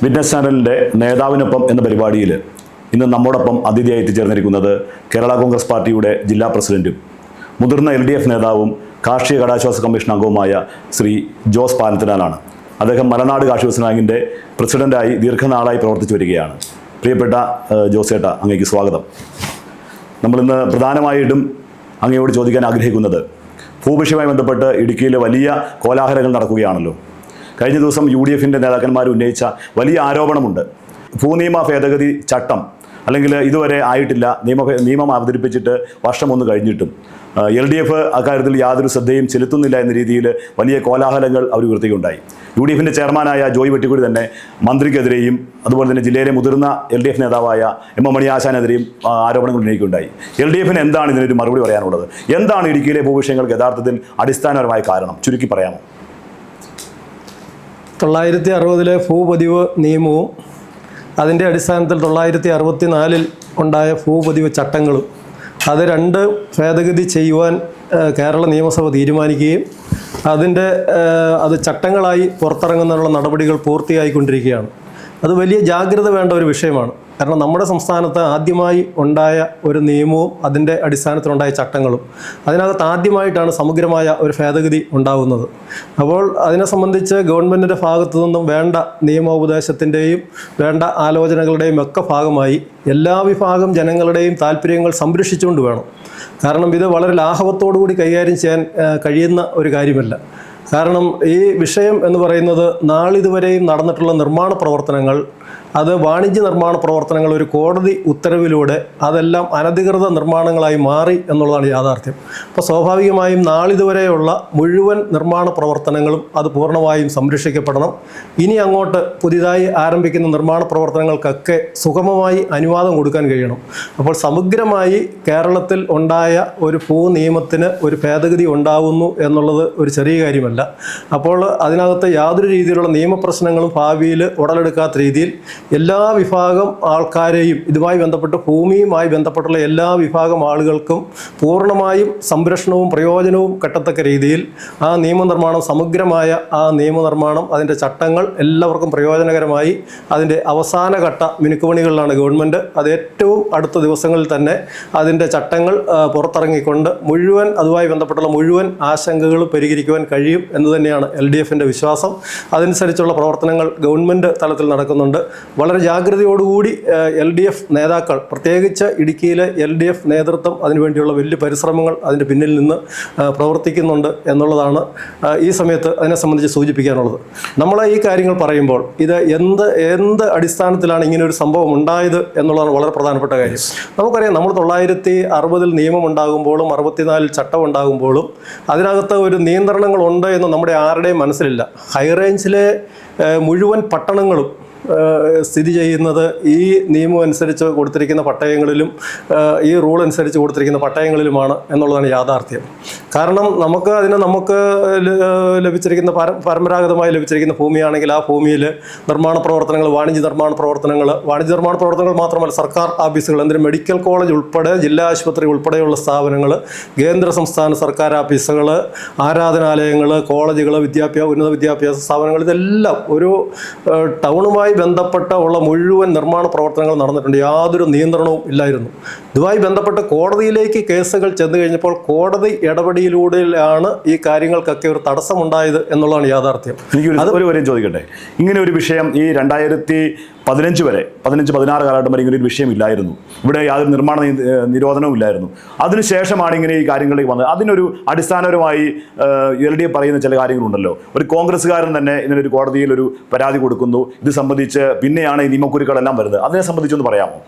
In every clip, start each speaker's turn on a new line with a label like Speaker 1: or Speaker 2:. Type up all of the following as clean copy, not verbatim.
Speaker 1: Witness ചാനലിൻ്റെ നേതാവിനൊപ്പം എന്ന പരിപാടിയിൽ ഇന്ന് നമ്മോടൊപ്പം അതിഥിയായി എത്തിച്ചേർന്നിരിക്കുന്നത് കേരള കോൺഗ്രസ് പാർട്ടിയുടെ ജില്ലാ പ്രസിഡന്റും മുതിർന്ന LDF നേതാവും കാർഷിക കടാശ്വാസ കമ്മീഷൻ അംഗവുമായ ശ്രീ ജോസ് പാലത്തിനാലാണ്. അദ്ദേഹം മലനാട് കാർഷിക ബാങ്കിൻ്റെ പ്രസിഡന്റായി ദീർഘനാളായി പ്രവർത്തിച്ചു വരികയാണ്. പ്രിയപ്പെട്ട ജോസേട്ട, അങ്ങേക്ക് സ്വാഗതം. നമ്മളിന്ന് പ്രധാനമായിട്ടും അങ്ങയോട് ചോദിക്കാൻ ആഗ്രഹിക്കുന്നത്, ഭൂവിഷയവുമായി ബന്ധപ്പെട്ട് ഇടുക്കിയിൽ വലിയ കോലാഹലങ്ങൾ നടക്കുകയാണല്ലോ. കഴിഞ്ഞ ദിവസം UDFൻ്റെ നേതാക്കന്മാർ ഉന്നയിച്ച വലിയ ആരോപണമുണ്ട്. ഭൂനിയമ ഭേദഗതി ചട്ടം അല്ലെങ്കിൽ ഇതുവരെ ആയിട്ടില്ല, നിയമം അവതരിപ്പിച്ചിട്ട് വർഷമൊന്ന് കഴിഞ്ഞിട്ടും LDF അക്കാര്യത്തിൽ യാതൊരു ശ്രദ്ധയും ചെലുത്തുന്നില്ല എന്ന രീതിയിൽ വലിയ കോലാഹലങ്ങൾ അവർ ഉയർത്തുകയുണ്ടായി. UDFൻ്റെ ചെയർമാനായ ജോയ് വെട്ടിക്കുടി തന്നെ മന്ത്രിക്കെതിരെയും അതുപോലെ തന്നെ ജില്ലയിലെ മുതിർന്ന LDF നേതാവായ M. മണി ആശാനെതിരെയും ആരോപണങ്ങൾ ഉന്നയിക്കുകയുണ്ടായി. LDFന് എന്താണ് ഇതിനൊരു മറുപടി പറയാനുള്ളത്? എന്താണ് ഇടുക്കിയിലെ ഭൂവിഷയങ്ങൾക്ക് യഥാർത്ഥത്തിൽ അടിസ്ഥാനപരമായ കാരണം? ചുരുക്കി പറയാമോ?
Speaker 2: 1960 ഭൂപതിവ് നിയമവും അതിൻ്റെ അടിസ്ഥാനത്തിൽ 1964 ഉണ്ടായ ഭൂപതിവ് ചട്ടങ്ങളും അത് രണ്ട് ഭേദഗതി ചെയ്യുവാൻ കേരള നിയമസഭ തീരുമാനിക്കുകയും അത് ചട്ടങ്ങളായി പുറത്തിറങ്ങുന്നതിനുള്ള നടപടികൾ പൂർത്തിയായിക്കൊണ്ടിരിക്കുകയാണ്. അത് വലിയ ജാഗ്രത വേണ്ട ഒരു വിഷയമാണ്. കാരണം നമ്മുടെ സംസ്ഥാനത്ത് ആദ്യമായി ഉണ്ടായ ഒരു നിയമവും അതിൻ്റെ അടിസ്ഥാനത്തിലുണ്ടായ ചട്ടങ്ങളും അതിനകത്ത് ആദ്യമായിട്ടാണ് സമഗ്രമായ ഒരു ഭേദഗതി ഉണ്ടാകുന്നത്. അപ്പോൾ അതിനെ സംബന്ധിച്ച് ഗവൺമെൻറ്റിൻ്റെ ഭാഗത്തു നിന്നും വേണ്ട നിയമോപദേശത്തിൻ്റെയും വേണ്ട ആലോചനകളുടെയും ഒക്കെ ഭാഗമായി എല്ലാ വിഭാഗം ജനങ്ങളുടെയും താല്പര്യങ്ങൾ സംരക്ഷിച്ചുകൊണ്ട് വേണം. കാരണം ഇത് വളരെ ലാഘവത്തോടുകൂടി കൈകാര്യം ചെയ്യാൻ കഴിയുന്ന ഒരു കാര്യമല്ല. കാരണം ഈ വിഷയം എന്ന് പറയുന്നത് നാളിതുവരെയും നടന്നിട്ടുള്ള നിർമ്മാണ പ്രവർത്തനങ്ങൾ, അത് വാണിജ്യ നിർമ്മാണ പ്രവർത്തനങ്ങൾ ഒരു കോടതി ഉത്തരവിലൂടെ അതെല്ലാം അനധികൃത നിർമ്മാണങ്ങളായി മാറി എന്നുള്ളതാണ് യാഥാർത്ഥ്യം. അപ്പോൾ സ്വാഭാവികമായും നാളിതുവരെയുള്ള മുഴുവൻ നിർമ്മാണ പ്രവർത്തനങ്ങളും അത് പൂർണ്ണമായും സംരക്ഷിക്കപ്പെടണം. ഇനി അങ്ങോട്ട് പുതിയതായി ആരംഭിക്കുന്ന നിർമ്മാണ പ്രവർത്തനങ്ങൾക്കൊക്കെ സുഗമമായി അനുവാദം കൊടുക്കാൻ കഴിയണം. അപ്പോൾ സമഗ്രമായി കേരളത്തിൽ ഉണ്ടായ ഒരു ഭൂനിയമത്തിന് ഒരു ഭേദഗതി ഉണ്ടാവുന്നു എന്നുള്ളത് ഒരു ചെറിയ കാര്യമല്ല. അപ്പോൾ അതിനകത്ത് യാതൊരു രീതിയിലുള്ള നിയമപ്രശ്നങ്ങളും ഭാവിയിൽ ഉടലെടുക്കാത്ത രീതിയിൽ എല്ലാ വിഭാഗം ആൾക്കാരെയും ഇതുമായി ബന്ധപ്പെട്ട് ഭൂമിയുമായി ബന്ധപ്പെട്ടുള്ള എല്ലാ വിഭാഗം ആളുകൾക്കും പൂർണ്ണമായും സംരക്ഷണവും പ്രയോജനവും കിട്ടത്തക്ക രീതിയിൽ ആ നിയമനിർമ്മാണം, സമഗ്രമായ ആ നിയമനിർമ്മാണം, അതിൻ്റെ ചട്ടങ്ങൾ എല്ലാവർക്കും പ്രയോജനകരമായി അതിൻ്റെ അവസാനഘട്ട മിനുക്കുപണികളിലാണ് ഗവൺമെൻറ്. അത് ഏറ്റവും അടുത്ത ദിവസങ്ങളിൽ തന്നെ അതിൻ്റെ ചട്ടങ്ങൾ പുറത്തിറങ്ങിക്കൊണ്ട് മുഴുവൻ അതുമായി ബന്ധപ്പെട്ടുള്ള മുഴുവൻ ആശങ്കകളും പരിഹരിക്കുവാൻ കഴിയും എന്ന് തന്നെയാണ് LDFൻ്റെ വിശ്വാസം. അതനുസരിച്ചുള്ള പ്രവർത്തനങ്ങൾ ഗവൺമെൻറ് തലത്തിൽ നടക്കുന്നുണ്ട്. വളരെ ജാഗ്രതയോടുകൂടി LDF നേതാക്കൾ, പ്രത്യേകിച്ച് ഇടുക്കിയിലെ LDF നേതൃത്വം അതിനുവേണ്ടിയുള്ള വലിയ പരിശ്രമങ്ങൾ അതിൻ്റെ പിന്നിൽ നിന്ന് പ്രവർത്തിക്കുന്നുണ്ട് എന്നുള്ളതാണ് ഈ സമയത്ത് അതിനെ സംബന്ധിച്ച് സൂചിപ്പിക്കാനുള്ളത്. നമ്മൾ ഈ കാര്യങ്ങൾ പറയുമ്പോൾ ഇത് എന്ത് അടിസ്ഥാനത്തിലാണ് ഇങ്ങനൊരു സംഭവം ഉണ്ടായത് എന്നുള്ളതാണ് വളരെ പ്രധാനപ്പെട്ട കാര്യം. നമുക്കറിയാം, നമ്മൾ 1960 നിയമം ഉണ്ടാകുമ്പോഴും 64 ചട്ടം ഉണ്ടാകുമ്പോഴും അതിനകത്ത് ഒരു നിയന്ത്രണങ്ങളുണ്ട് എന്ന് നമ്മുടെ ആരുടെയും മനസ്സിലില്ല. ഹൈറേഞ്ചിലെ മുഴുവൻ പട്ടണങ്ങളും സ്ഥിതി ചെയ്യുന്നത് ഈ നിയമം അനുസരിച്ച് കൊടുത്തിരിക്കുന്ന പട്ടയങ്ങളിലും ഈ റൂൾ അനുസരിച്ച് കൊടുത്തിരിക്കുന്ന പട്ടയങ്ങളിലുമാണ് എന്നുള്ളതാണ് യാഥാർത്ഥ്യം. കാരണം നമുക്ക് ലഭിച്ചിരിക്കുന്ന പരമ്പരാഗതമായി ലഭിച്ചിരിക്കുന്ന ഭൂമിയാണെങ്കിൽ ആ ഭൂമിയിൽ നിർമ്മാണ പ്രവർത്തനങ്ങൾ, വാണിജ്യ നിർമ്മാണ പ്രവർത്തനങ്ങൾ മാത്രമല്ല, സർക്കാർ ഓഫീസുകൾ, എന്തിനും മെഡിക്കൽ കോളേജ് ഉൾപ്പെടെ, ജില്ലാ ആശുപത്രി ഉൾപ്പെടെയുള്ള സ്ഥാപനങ്ങൾ, കേന്ദ്ര സംസ്ഥാന സർക്കാർ ഓഫീസുകൾ, ആരാധനാലയങ്ങൾ, കോളേജുകൾ, ഉന്നത വിദ്യാഭ്യാസ സ്ഥാപനങ്ങൾ, ഇതെല്ലാം ഒരു ടൗണുമായി ബന്ധപ്പെട്ട ഉള്ള മുഴുവൻ നിർമ്മാണ പ്രവർത്തനങ്ങൾ നടന്നിട്ടുണ്ട്. യാതൊരു നിയന്ത്രണവും ഇല്ലായിരുന്നു. ഇതുമായി ബന്ധപ്പെട്ട് കോടതിയിലേക്ക് കേസുകൾ ചെന്ന് കഴിഞ്ഞപ്പോൾ കോടതി ഇടപെടലിലൂടെയാണ് ഈ കാര്യങ്ങൾക്കൊക്കെ ഒരു തടസ്സമുണ്ടായത് എന്നുള്ളതാണ് യാഥാർത്ഥ്യം.
Speaker 1: ഒരു കാര്യം ചോദിക്കട്ടെ, ഇങ്ങനെ ഒരു വിഷയം ഈ 2015 വരെ 15-16 കാലഘട്ടം വരെ ഇങ്ങനെ ഒരു വിഷയം ഇല്ലായിരുന്നു. ഇവിടെ യാതൊരു നിർമ്മാണ നിരോധനവും ഇല്ലായിരുന്നു. അതിനുശേഷമാണ് ഇങ്ങനെ ഈ കാര്യങ്ങളിലേക്ക് വന്നത്. അതിനൊരു അടിസ്ഥാനപരമായി LDF പറയുന്ന ചില കാര്യങ്ങളുണ്ടല്ലോ. ഒരു കോൺഗ്രസ്സുകാരൻ തന്നെ ഇതിനൊരു കോടതിയിൽ ഒരു പരാതി കൊടുക്കുന്നു. ഇത് സംബന്ധിച്ച് പിന്നെയാണ് ഈ നിയമക്കുരുക്കളെല്ലാം വരുന്നത്. അതിനെ സംബന്ധിച്ചൊന്ന് പറയാമോ?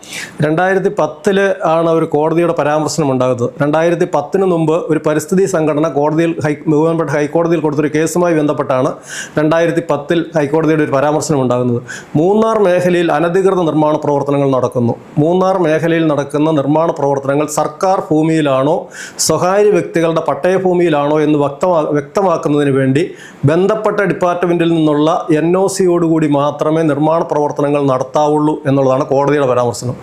Speaker 2: 2010 ആണ് ഒരു കോടതിയുടെ പരാമർശനം ഉണ്ടാകുന്നത്. 2010 മുമ്പ് ഒരു പരിസ്ഥിതി സംഘടന ബഹുമാനപ്പെട്ട ഹൈക്കോടതിയിൽ കൊടുത്തൊരു കേസുമായി ബന്ധപ്പെട്ടാണ് 2010 ഹൈക്കോടതിയുടെ ഒരു പരാമർശനം ഉണ്ടാകുന്നത്. മൂന്നാർ മേഖല മേഖലയിൽ അനധികൃത നിർമ്മാണ പ്രവർത്തനങ്ങൾ നടക്കുന്നു. മൂന്നാർ മേഖലയിൽ നടക്കുന്ന നിർമ്മാണ പ്രവർത്തനങ്ങൾ സർക്കാർ ഭൂമിയിലാണോ സ്വകാര്യ വ്യക്തികളുടെ പട്ടയഭൂമിയിലാണോ എന്ന് വ്യക്തമാക്കുന്നതിന് വേണ്ടി ബന്ധപ്പെട്ട ഡിപ്പാർട്ട്മെൻറ്റിൽ നിന്നുള്ള NOCയോടുകൂടി മാത്രമേ നിർമ്മാണ പ്രവർത്തനങ്ങൾ നടത്താവുള്ളൂ എന്നുള്ളതാണ് കോടതിയുടെ പരാമർശനം.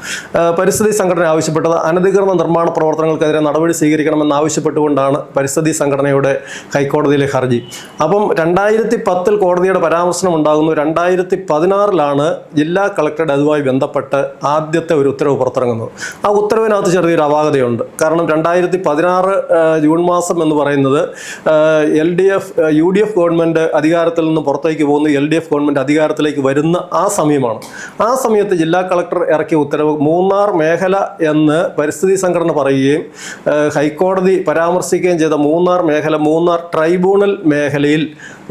Speaker 2: പരിസ്ഥിതി സംഘടന ആവശ്യപ്പെട്ടത് അനധികൃത നിർമ്മാണ പ്രവർത്തനങ്ങൾക്കെതിരെ നടപടി സ്വീകരിക്കണമെന്ന് ആവശ്യപ്പെട്ടുകൊണ്ടാണ് പരിസ്ഥിതി സംഘടനയുടെ ഹൈക്കോടതിയിലെ ഹർജി. അപ്പം 2010 കോടതിയുടെ പരാമർശനം ഉണ്ടാകുന്നു. 2016 ജില്ലാ കളക്ടറുടെ അതുമായി ബന്ധപ്പെട്ട് ആദ്യത്തെ ഒരു ഉത്തരവ് പുറത്തിറങ്ങുന്നത്. ആ ഉത്തരവിനകത്ത് ചെറിയൊരു അപാകതയുണ്ട്. കാരണം 2016 ജൂൺ മാസം എന്ന് പറയുന്നത് UDF ഗവൺമെൻറ് അധികാരത്തിൽ നിന്ന് പുറത്തേക്ക് പോകുന്നു, LDF ഗവൺമെൻറ് അധികാരത്തിലേക്ക് വരുന്ന ആ സമയമാണ്. ആ സമയത്ത് ജില്ലാ കളക്ടർ ഇറക്കിയ ഉത്തരവ് മൂന്നാർ മേഖല എന്ന് പരിസ്ഥിതി സംഘടന പറയുകയും ഹൈക്കോടതി പരാമർശിക്കുകയും ചെയ്ത മൂന്നാർ മേഖല, മൂന്നാർ ട്രൈബ്യൂണൽ മേഖലയിൽ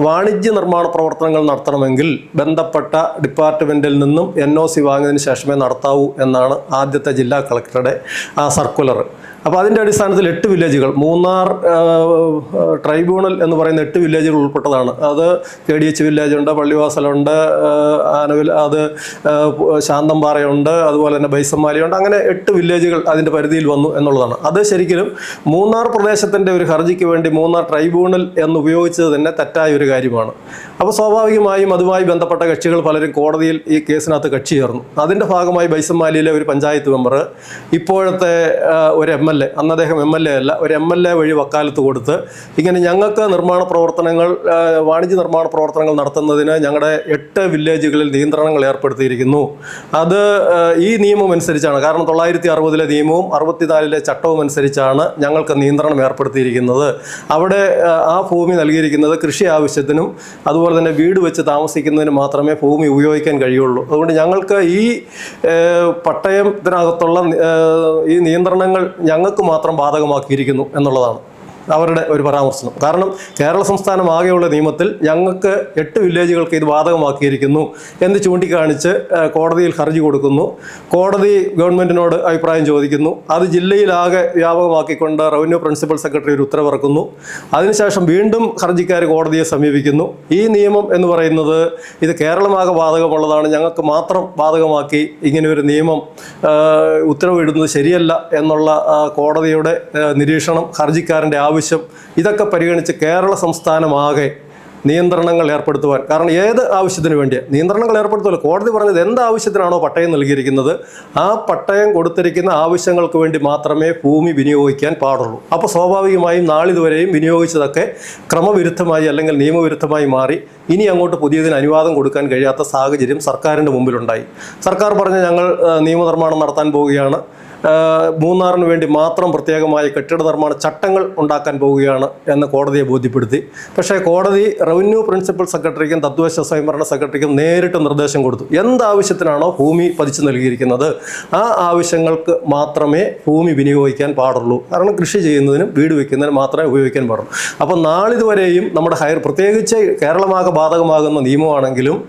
Speaker 2: വാണിജ്യ നിർമ്മാണ പ്രവർത്തനങ്ങൾ നടത്തണമെങ്കിൽ ബന്ധപ്പെട്ട ഡിപ്പാർട്ട്മെൻറ്റിൽ നിന്നും NOC വാങ്ങിയതിന് ശേഷമേ നടത്താവൂ എന്നാണ് ആദ്യത്തെ ജില്ലാ കളക്ടറുടെ ആ സർക്കുലർ. അപ്പോൾ അതിൻ്റെ അടിസ്ഥാനത്തിൽ 8 വില്ലേജുകൾ, മൂന്നാർ ട്രൈബ്യൂണൽ എന്ന് പറയുന്ന 8 വില്ലേജുകൾ ഉൾപ്പെട്ടതാണ്. അത് KDH വില്ലേജുണ്ട്, പള്ളിവാസലുണ്ട്, അത് ശാന്തമ്പാറയുണ്ട്, അതുപോലെ തന്നെ ബൈസമ്മാലിയുണ്ട്. അങ്ങനെ 8 വില്ലേജുകൾ അതിൻ്റെ പരിധിയിൽ വന്നു എന്നുള്ളതാണ്. അത് ശരിക്കും മൂന്നാർ പ്രദേശത്തിൻ്റെ ഒരു ഹർജിക്ക് വേണ്ടി മൂന്നാർ ട്രൈബ്യൂണൽ എന്ന് ഉപയോഗിച്ചത് തന്നെ തെറ്റായ ഒരു കാര്യമാണ്. അപ്പോൾ സ്വാഭാവികമായും അതുമായി ബന്ധപ്പെട്ട കക്ഷികൾ പലരും കോടതിയിൽ ഈ കേസിനകത്ത് കക്ഷി ചേർന്നു. അതിൻ്റെ ഭാഗമായി ബൈസമ്മാലിയിലെ ഒരു പഞ്ചായത്ത് മെമ്പർ ഇപ്പോഴത്തെ ഒരു MLA, അന്ന് അദ്ദേഹം MLA അല്ല, ഒരു MLA വഴി വക്കാലത്ത് കൊടുത്ത് ഇങ്ങനെ ഞങ്ങൾക്ക് നിർമ്മാണ പ്രവർത്തനങ്ങൾ, വാണിജ്യ നിർമ്മാണ പ്രവർത്തനങ്ങൾ നടത്തുന്നതിന് ഞങ്ങളുടെ 8 വില്ലേജുകളിൽ നിയന്ത്രണങ്ങൾ ഏർപ്പെടുത്തിയിരിക്കുന്നു. അത് ഈ നിയമം അനുസരിച്ചാണ്. കാരണം 960 നിയമവും 64 ചട്ടവും അനുസരിച്ചാണ് ഞങ്ങൾക്ക് നിയന്ത്രണം ഏർപ്പെടുത്തിയിരിക്കുന്നത്. അവിടെ ആ ഭൂമി നൽകിയിരിക്കുന്നത് കൃഷി ആവശ്യത്തിനും അതുപോലെ തന്നെ വീട് വെച്ച് താമസിക്കുന്നതിന് മാത്രമേ ഭൂമി ഉപയോഗിക്കാൻ കഴിയുള്ളൂ. അതുകൊണ്ട് ഞങ്ങൾക്ക് ഈ പട്ടയത്തിനകത്തുള്ള ഈ നിയന്ത്രണങ്ങൾ ഞങ്ങൾക്ക് മാത്രം ബാധകമാക്കിയിരിക്കുന്നു എന്നുള്ളതാണ് അവരുടെ ഒരു പരാമർശനം. കാരണം കേരള സംസ്ഥാനം ആകെയുള്ള നിയമത്തിൽ ഞങ്ങൾക്ക് 8 വില്ലേജുകൾക്ക് ഇത് ബാധകമാക്കിയിരിക്കുന്നു എന്ന് ചൂണ്ടിക്കാണിച്ച് കോടതിയിൽ ഹർജി കൊടുക്കുന്നു. കോടതി ഗവൺമെൻറ്റിനോട് അഭിപ്രായം ചോദിക്കുന്നു. അത് ജില്ലയിലാകെ വ്യാപകമാക്കിക്കൊണ്ട് റവന്യൂ പ്രിൻസിപ്പൽ സെക്രട്ടറി ഒരു ഉത്തരവിറക്കുന്നു. അതിനുശേഷം വീണ്ടും ഹർജിക്കാർ കോടതിയെ സമീപിക്കുന്നു. ഈ നിയമം എന്ന് പറയുന്നത് ഇത് കേരളമാകെ ബാധകമുള്ളതാണ്, ഞങ്ങൾക്ക് മാത്രം ബാധകമാക്കി ഇങ്ങനെ ഒരു നിയമം ഉത്തരവിടുന്നത് ശരിയല്ല എന്നുള്ള കോടതിയുടെ നിരീക്ഷണം, ഹർജിക്കാരൻ്റെ ആവശ്യം, ഇതൊക്കെ പരിഗണിച്ച് കേരള സംസ്ഥാനമാകെ നിയന്ത്രണങ്ങൾ ഏർപ്പെടുത്തുവാൻ, കാരണം ഏത് ആവശ്യത്തിന് വേണ്ടിയാണ് നിയന്ത്രണങ്ങൾ ഏർപ്പെടുത്തുമല്ലോ. കോടതി പറഞ്ഞത് എന്ത് ആവശ്യത്തിനാണോ പട്ടയം നൽകിയിരിക്കുന്നത് ആ പട്ടയം കൊടുത്തിരിക്കുന്ന ആവശ്യങ്ങൾക്ക് വേണ്ടി മാത്രമേ ഭൂമി വിനിയോഗിക്കാൻ പാടുള്ളൂ. അപ്പോൾ സ്വാഭാവികമായും നാളിതുവരെയും വിനിയോഗിച്ചതൊക്കെ ക്രമവിരുദ്ധമായി അല്ലെങ്കിൽ നിയമവിരുദ്ധമായി മാറി ഇനി അങ്ങോട്ട് പുതിയതിന് അനുവാദം കൊടുക്കാൻ കഴിയാത്ത സാഹചര്യം സർക്കാരിൻ്റെ മുമ്പിലുണ്ടായി. സർക്കാർ പറഞ്ഞ് ഞങ്ങൾ നിയമനിർമ്മാണം നടത്താൻ പോവുകയാണ്, മൂന്നാറിന് വേണ്ടി മാത്രം പ്രത്യേകമായ കെട്ടിട നിർമ്മാണ ചട്ടങ്ങൾ ഉണ്ടാക്കാൻ പോവുകയാണ് എന്ന് കോടതിയെ ബോധ്യപ്പെടുത്തി. പക്ഷേ കോടതി റവന്യൂ പ്രിൻസിപ്പൽ സെക്രട്ടറിക്കും തദ്ദേശ സ്വയംഭരണ സെക്രട്ടറിക്കും നേരിട്ട് നിർദ്ദേശം കൊടുത്തു. എന്താവശ്യത്തിനാണോ ഭൂമി പതിച്ചു നൽകിയിരിക്കുന്നത് ആ ആവശ്യങ്ങൾക്ക് മാത്രമേ ഭൂമി വിനിയോഗിക്കാൻ പാടുള്ളൂ. കാരണം കൃഷി ചെയ്യുന്നതിനും വീട് വയ്ക്കുന്നതിനും മാത്രമേ ഉപയോഗിക്കാൻ പാടുള്ളൂ. അപ്പോൾ നാളിതുവരെയും നമ്മുടെ പ്രത്യേകിച്ച് കേരളമാകെ ബാധകമാകുന്ന നിയമമാണെങ്കിലും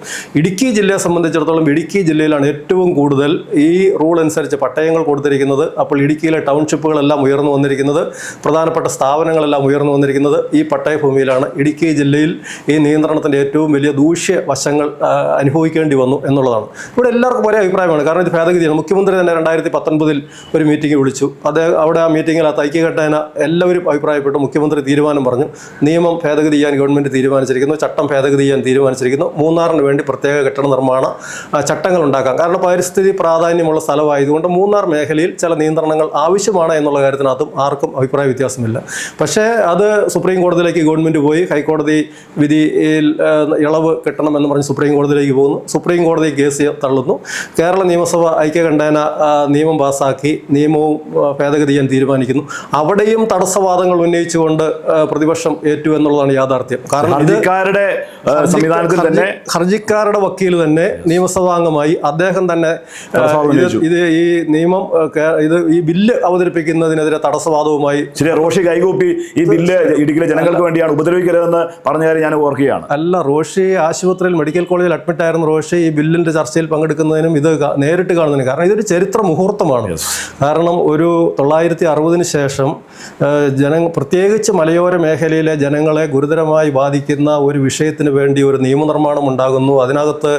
Speaker 2: ഇടുക്കി ജില്ലയെ സംബന്ധിച്ചിടത്തോളം ഇടുക്കി ജില്ലയിലാണ് ഏറ്റവും കൂടുതൽ ഈ റൂൾ അനുസരിച്ച് പട്ടയങ്ങൾ കൊടുത്തിരിക്കുന്നത്. അപ്പോൾ ഇടുക്കിയിലെ ടൗൺഷിപ്പുകളെല്ലാം ഉയർന്നു വന്നിരിക്കുന്നത്, പ്രധാനപ്പെട്ട സ്ഥാപനങ്ങളെല്ലാം ഉയർന്നു വന്നിരിക്കുന്നത് ഈ പട്ടയഭൂമിയിലാണ്. ഇടുക്കി ജില്ലയിൽ ഈ നിയന്ത്രണത്തിൻ്റെ ഏറ്റവും വലിയ ദൂഷ്യ വശങ്ങൾ അനുഭവിക്കേണ്ടി വന്നു എന്നുള്ളതാണ്. ഇവിടെ എല്ലാവർക്കും ഒരേ അഭിപ്രായമാണ്. കാരണം ഇത് ഭേദഗതിയാണ്. മുഖ്യമന്ത്രി തന്നെ 2019 ഒരു മീറ്റിംഗ് വിളിച്ചു. അവിടെ ആ മീറ്റിങ്ങിനകത്ത് ഐക്യകണ്ഠേന എല്ലാവരും അഭിപ്രായപ്പെട്ടു. മുഖ്യമന്ത്രി തീരുമാനം പറഞ്ഞു, നിയമം ഭേദഗതി ചെയ്യാൻ ഗവൺമെൻറ് തീരുമാനിച്ചിരിക്കുന്നു, ചട്ടം ഭേദഗതി ചെയ്യാൻ തീരുമാനിച്ചിരിക്കുന്നു, മൂന്നാറിന് വേണ്ടി പ്രത്യേക കെട്ടിട നിർമ്മാണ ചട്ടങ്ങൾ ഉണ്ടാക്കാം. കാരണം പരിസ്ഥിതി പ്രാധാന്യമുള്ള സ്ഥലമായതുകൊണ്ട് മൂന്നാർ മേഖലയിൽ ചില നിയന്ത്രണങ്ങൾ ആവശ്യമാണ് എന്നുള്ള കാര്യത്തിനകത്തും ആർക്കും അഭിപ്രായ വ്യത്യാസമില്ല. പക്ഷേ അത് സുപ്രീം കോടതിയിലേക്ക് ഗവൺമെൻറ് പോയി, ഹൈക്കോടതി വിധിയിൽ ഇളവ് കിട്ടണമെന്ന് പറഞ്ഞ് സുപ്രീം കോടതിയിലേക്ക് പോകുന്നു. സുപ്രീം കോടതി കേസ് തള്ളുന്നു. കേരള നിയമസഭ ഐക്യകണ്ഠേന നിയമം പാസ്സാക്കി നിയമവും ഭേദഗതി ചെയ്യാൻ തീരുമാനിക്കുന്നു. അവിടെയും തടസ്സവാദങ്ങൾ ഉന്നയിച്ചുകൊണ്ട് പ്രതിപക്ഷം ഏറ്റു എന്നുള്ളതാണ് യാഥാർത്ഥ്യം. കാരണം ഹർജിക്കാരുടെ വക്കീൽ തന്നെ നിയമസഭാംഗമായി അദ്ദേഹം തന്നെ ഇത് ഈ നിയമം ഈ ബില്ല് അവതരിപ്പിക്കുന്നതിനെതിരെ തടസ്സവാദവുമായി
Speaker 1: റോഷി കൈകൂപ്പി ഈ ബില്ല് ഇടുക്കിയിലെ ജനങ്ങൾക്ക് വേണ്ടിയാണ്, ഉപദ്രവിക്കരുതെന്ന് പറഞ്ഞ കാര്യം ഞാൻ ഓർക്കുകയാണ്.
Speaker 2: അല്ല, റോഷി ആശുപത്രിയിൽ മെഡിക്കൽ കോളേജിൽ അഡ്മിറ്റ് ആയിരുന്ന റോഷി ഈ ബില്ലിൻ്റെ ചർച്ചയിൽ പങ്കെടുക്കുന്നതിനും ഇത് നേരിട്ട് കാണുന്നതിനും കാരണം ഇതൊരു ചരിത്ര മുഹൂർത്തമാണ്. കാരണം ഒരു 960 ശേഷം പ്രത്യേകിച്ച് മലയോര മേഖലയിലെ ജനങ്ങളെ ഗുരുതരമായി ബാധിക്കുന്ന ഒരു വിഷയത്തിന് വേണ്ടി ഒരു നിയമനിർമ്മാണം ഉണ്ടാകുന്നു, അതിനകത്ത്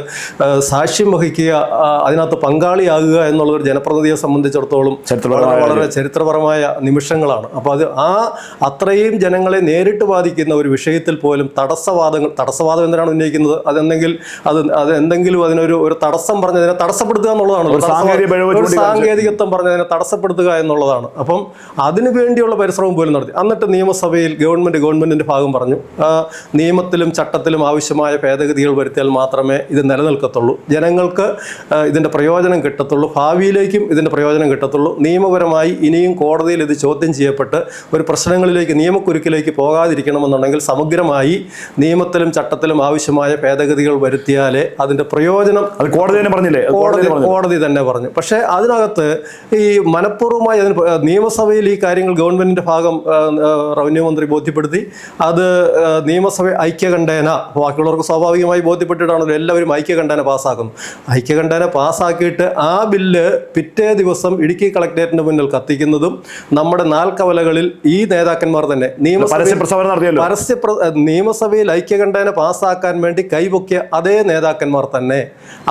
Speaker 2: സാക്ഷ്യം വഹിക്കുക, അതിനകത്ത് പങ്കാളിയാകുക എന്നുള്ളൊരു ജനപ്രതിനിധിയെ സംബന്ധിച്ചിടത്തോളം വളരെ ചരിത്രപരമായ നിമിഷങ്ങളാണ്. അപ്പോൾ അത്രയും ജനങ്ങളെ നേരിട്ട് ബാധിക്കുന്ന ഒരു വിഷയത്തിൽ പോലും തടസ്സവാദം എന്തിനാണ് ഉന്നയിക്കുന്നത്? അതെന്തെങ്കിലും അതിനൊരു തടസ്സം പറഞ്ഞതിനെ തടസ്സപ്പെടുത്തുക എന്നുള്ളതാണ്, സാങ്കേതികത്വം പറഞ്ഞതിനെ തടസ്സപ്പെടുത്തുക എന്നുള്ളതാണ്. അപ്പം അതിനു വേണ്ടിയുള്ള പരിശ്രമം പോലും നടത്തി. എന്നിട്ട് നിയമസഭയിൽ ഗവൺമെന്റിന്റെ ഭാഗം പറഞ്ഞു, നിയമത്തിലും ചട്ടത്തിലും ആവശ്യമായ ഭേദഗതികൾ വരുത്തിയാൽ മാത്രമേ ഇത് നിലനിൽക്കത്തുള്ളൂ, ജനങ്ങൾക്ക് ഇതിന്റെ പ്രയോജനം കിട്ടത്തുള്ളൂ, ഭാവിയിലേക്കും ഇതിന്റെ പ്രയോജനം കിട്ടത്തുള്ളൂ. നിയമപരമായി ഇനിയും കോടതിയിൽ ഇത് ചോദ്യം ചെയ്യപ്പെട്ട് ഒരു പ്രശ്നങ്ങളിലേക്ക് നിയമക്കുരുക്കിലേക്ക് പോകാതിരിക്കണമെന്നുണ്ടെങ്കിൽ സമഗ്രമായി നിയമത്തിലും ചട്ടത്തിലും ആവശ്യമായ ഭേദഗതികൾ വരുത്തിയാലേ അതിന്റെ പ്രയോജനം കോടതി തന്നെ പറഞ്ഞു. പക്ഷേ അതിനകത്ത് ഈ മനഃപൂർവ്വമായി നിയമസഭയിൽ ഈ കാര്യങ്ങൾ ഗവൺമെന്റിന്റെ ഭാഗം റവന്യൂ മന്ത്രി ബോധ്യപ്പെടുത്തി. അത് നിയമസഭ ഐക്യകണ്ഠേന, ബാക്കിയുള്ളവർക്ക് സ്വാഭാവികമായി ബോധ്യപ്പെട്ടിട്ടാണല്ലോ എല്ലാവരും ഐക്യകണ്ഠേന പാസ്സാക്കുന്നു. ഐക്യകണ്ഠേന പാസ്സാക്കിയിട്ട് ആ ബില്ല് പിറ്റേ ദിവസം ഇടുക്കി കളക്ടറേറ്റിന്റെ മുന്നിൽ കത്തിക്കുന്നതും നമ്മുടെ നാൽക്കവലകളിൽ ഈ നേതാക്കന്മാർ തന്നെ നിയമസഭയിൽ ഐക്യകണ്ഠേന പാസ്സാക്കാൻ വേണ്ടി കൈപൊക്കിയ അതേ നേതാക്കന്മാർ തന്നെ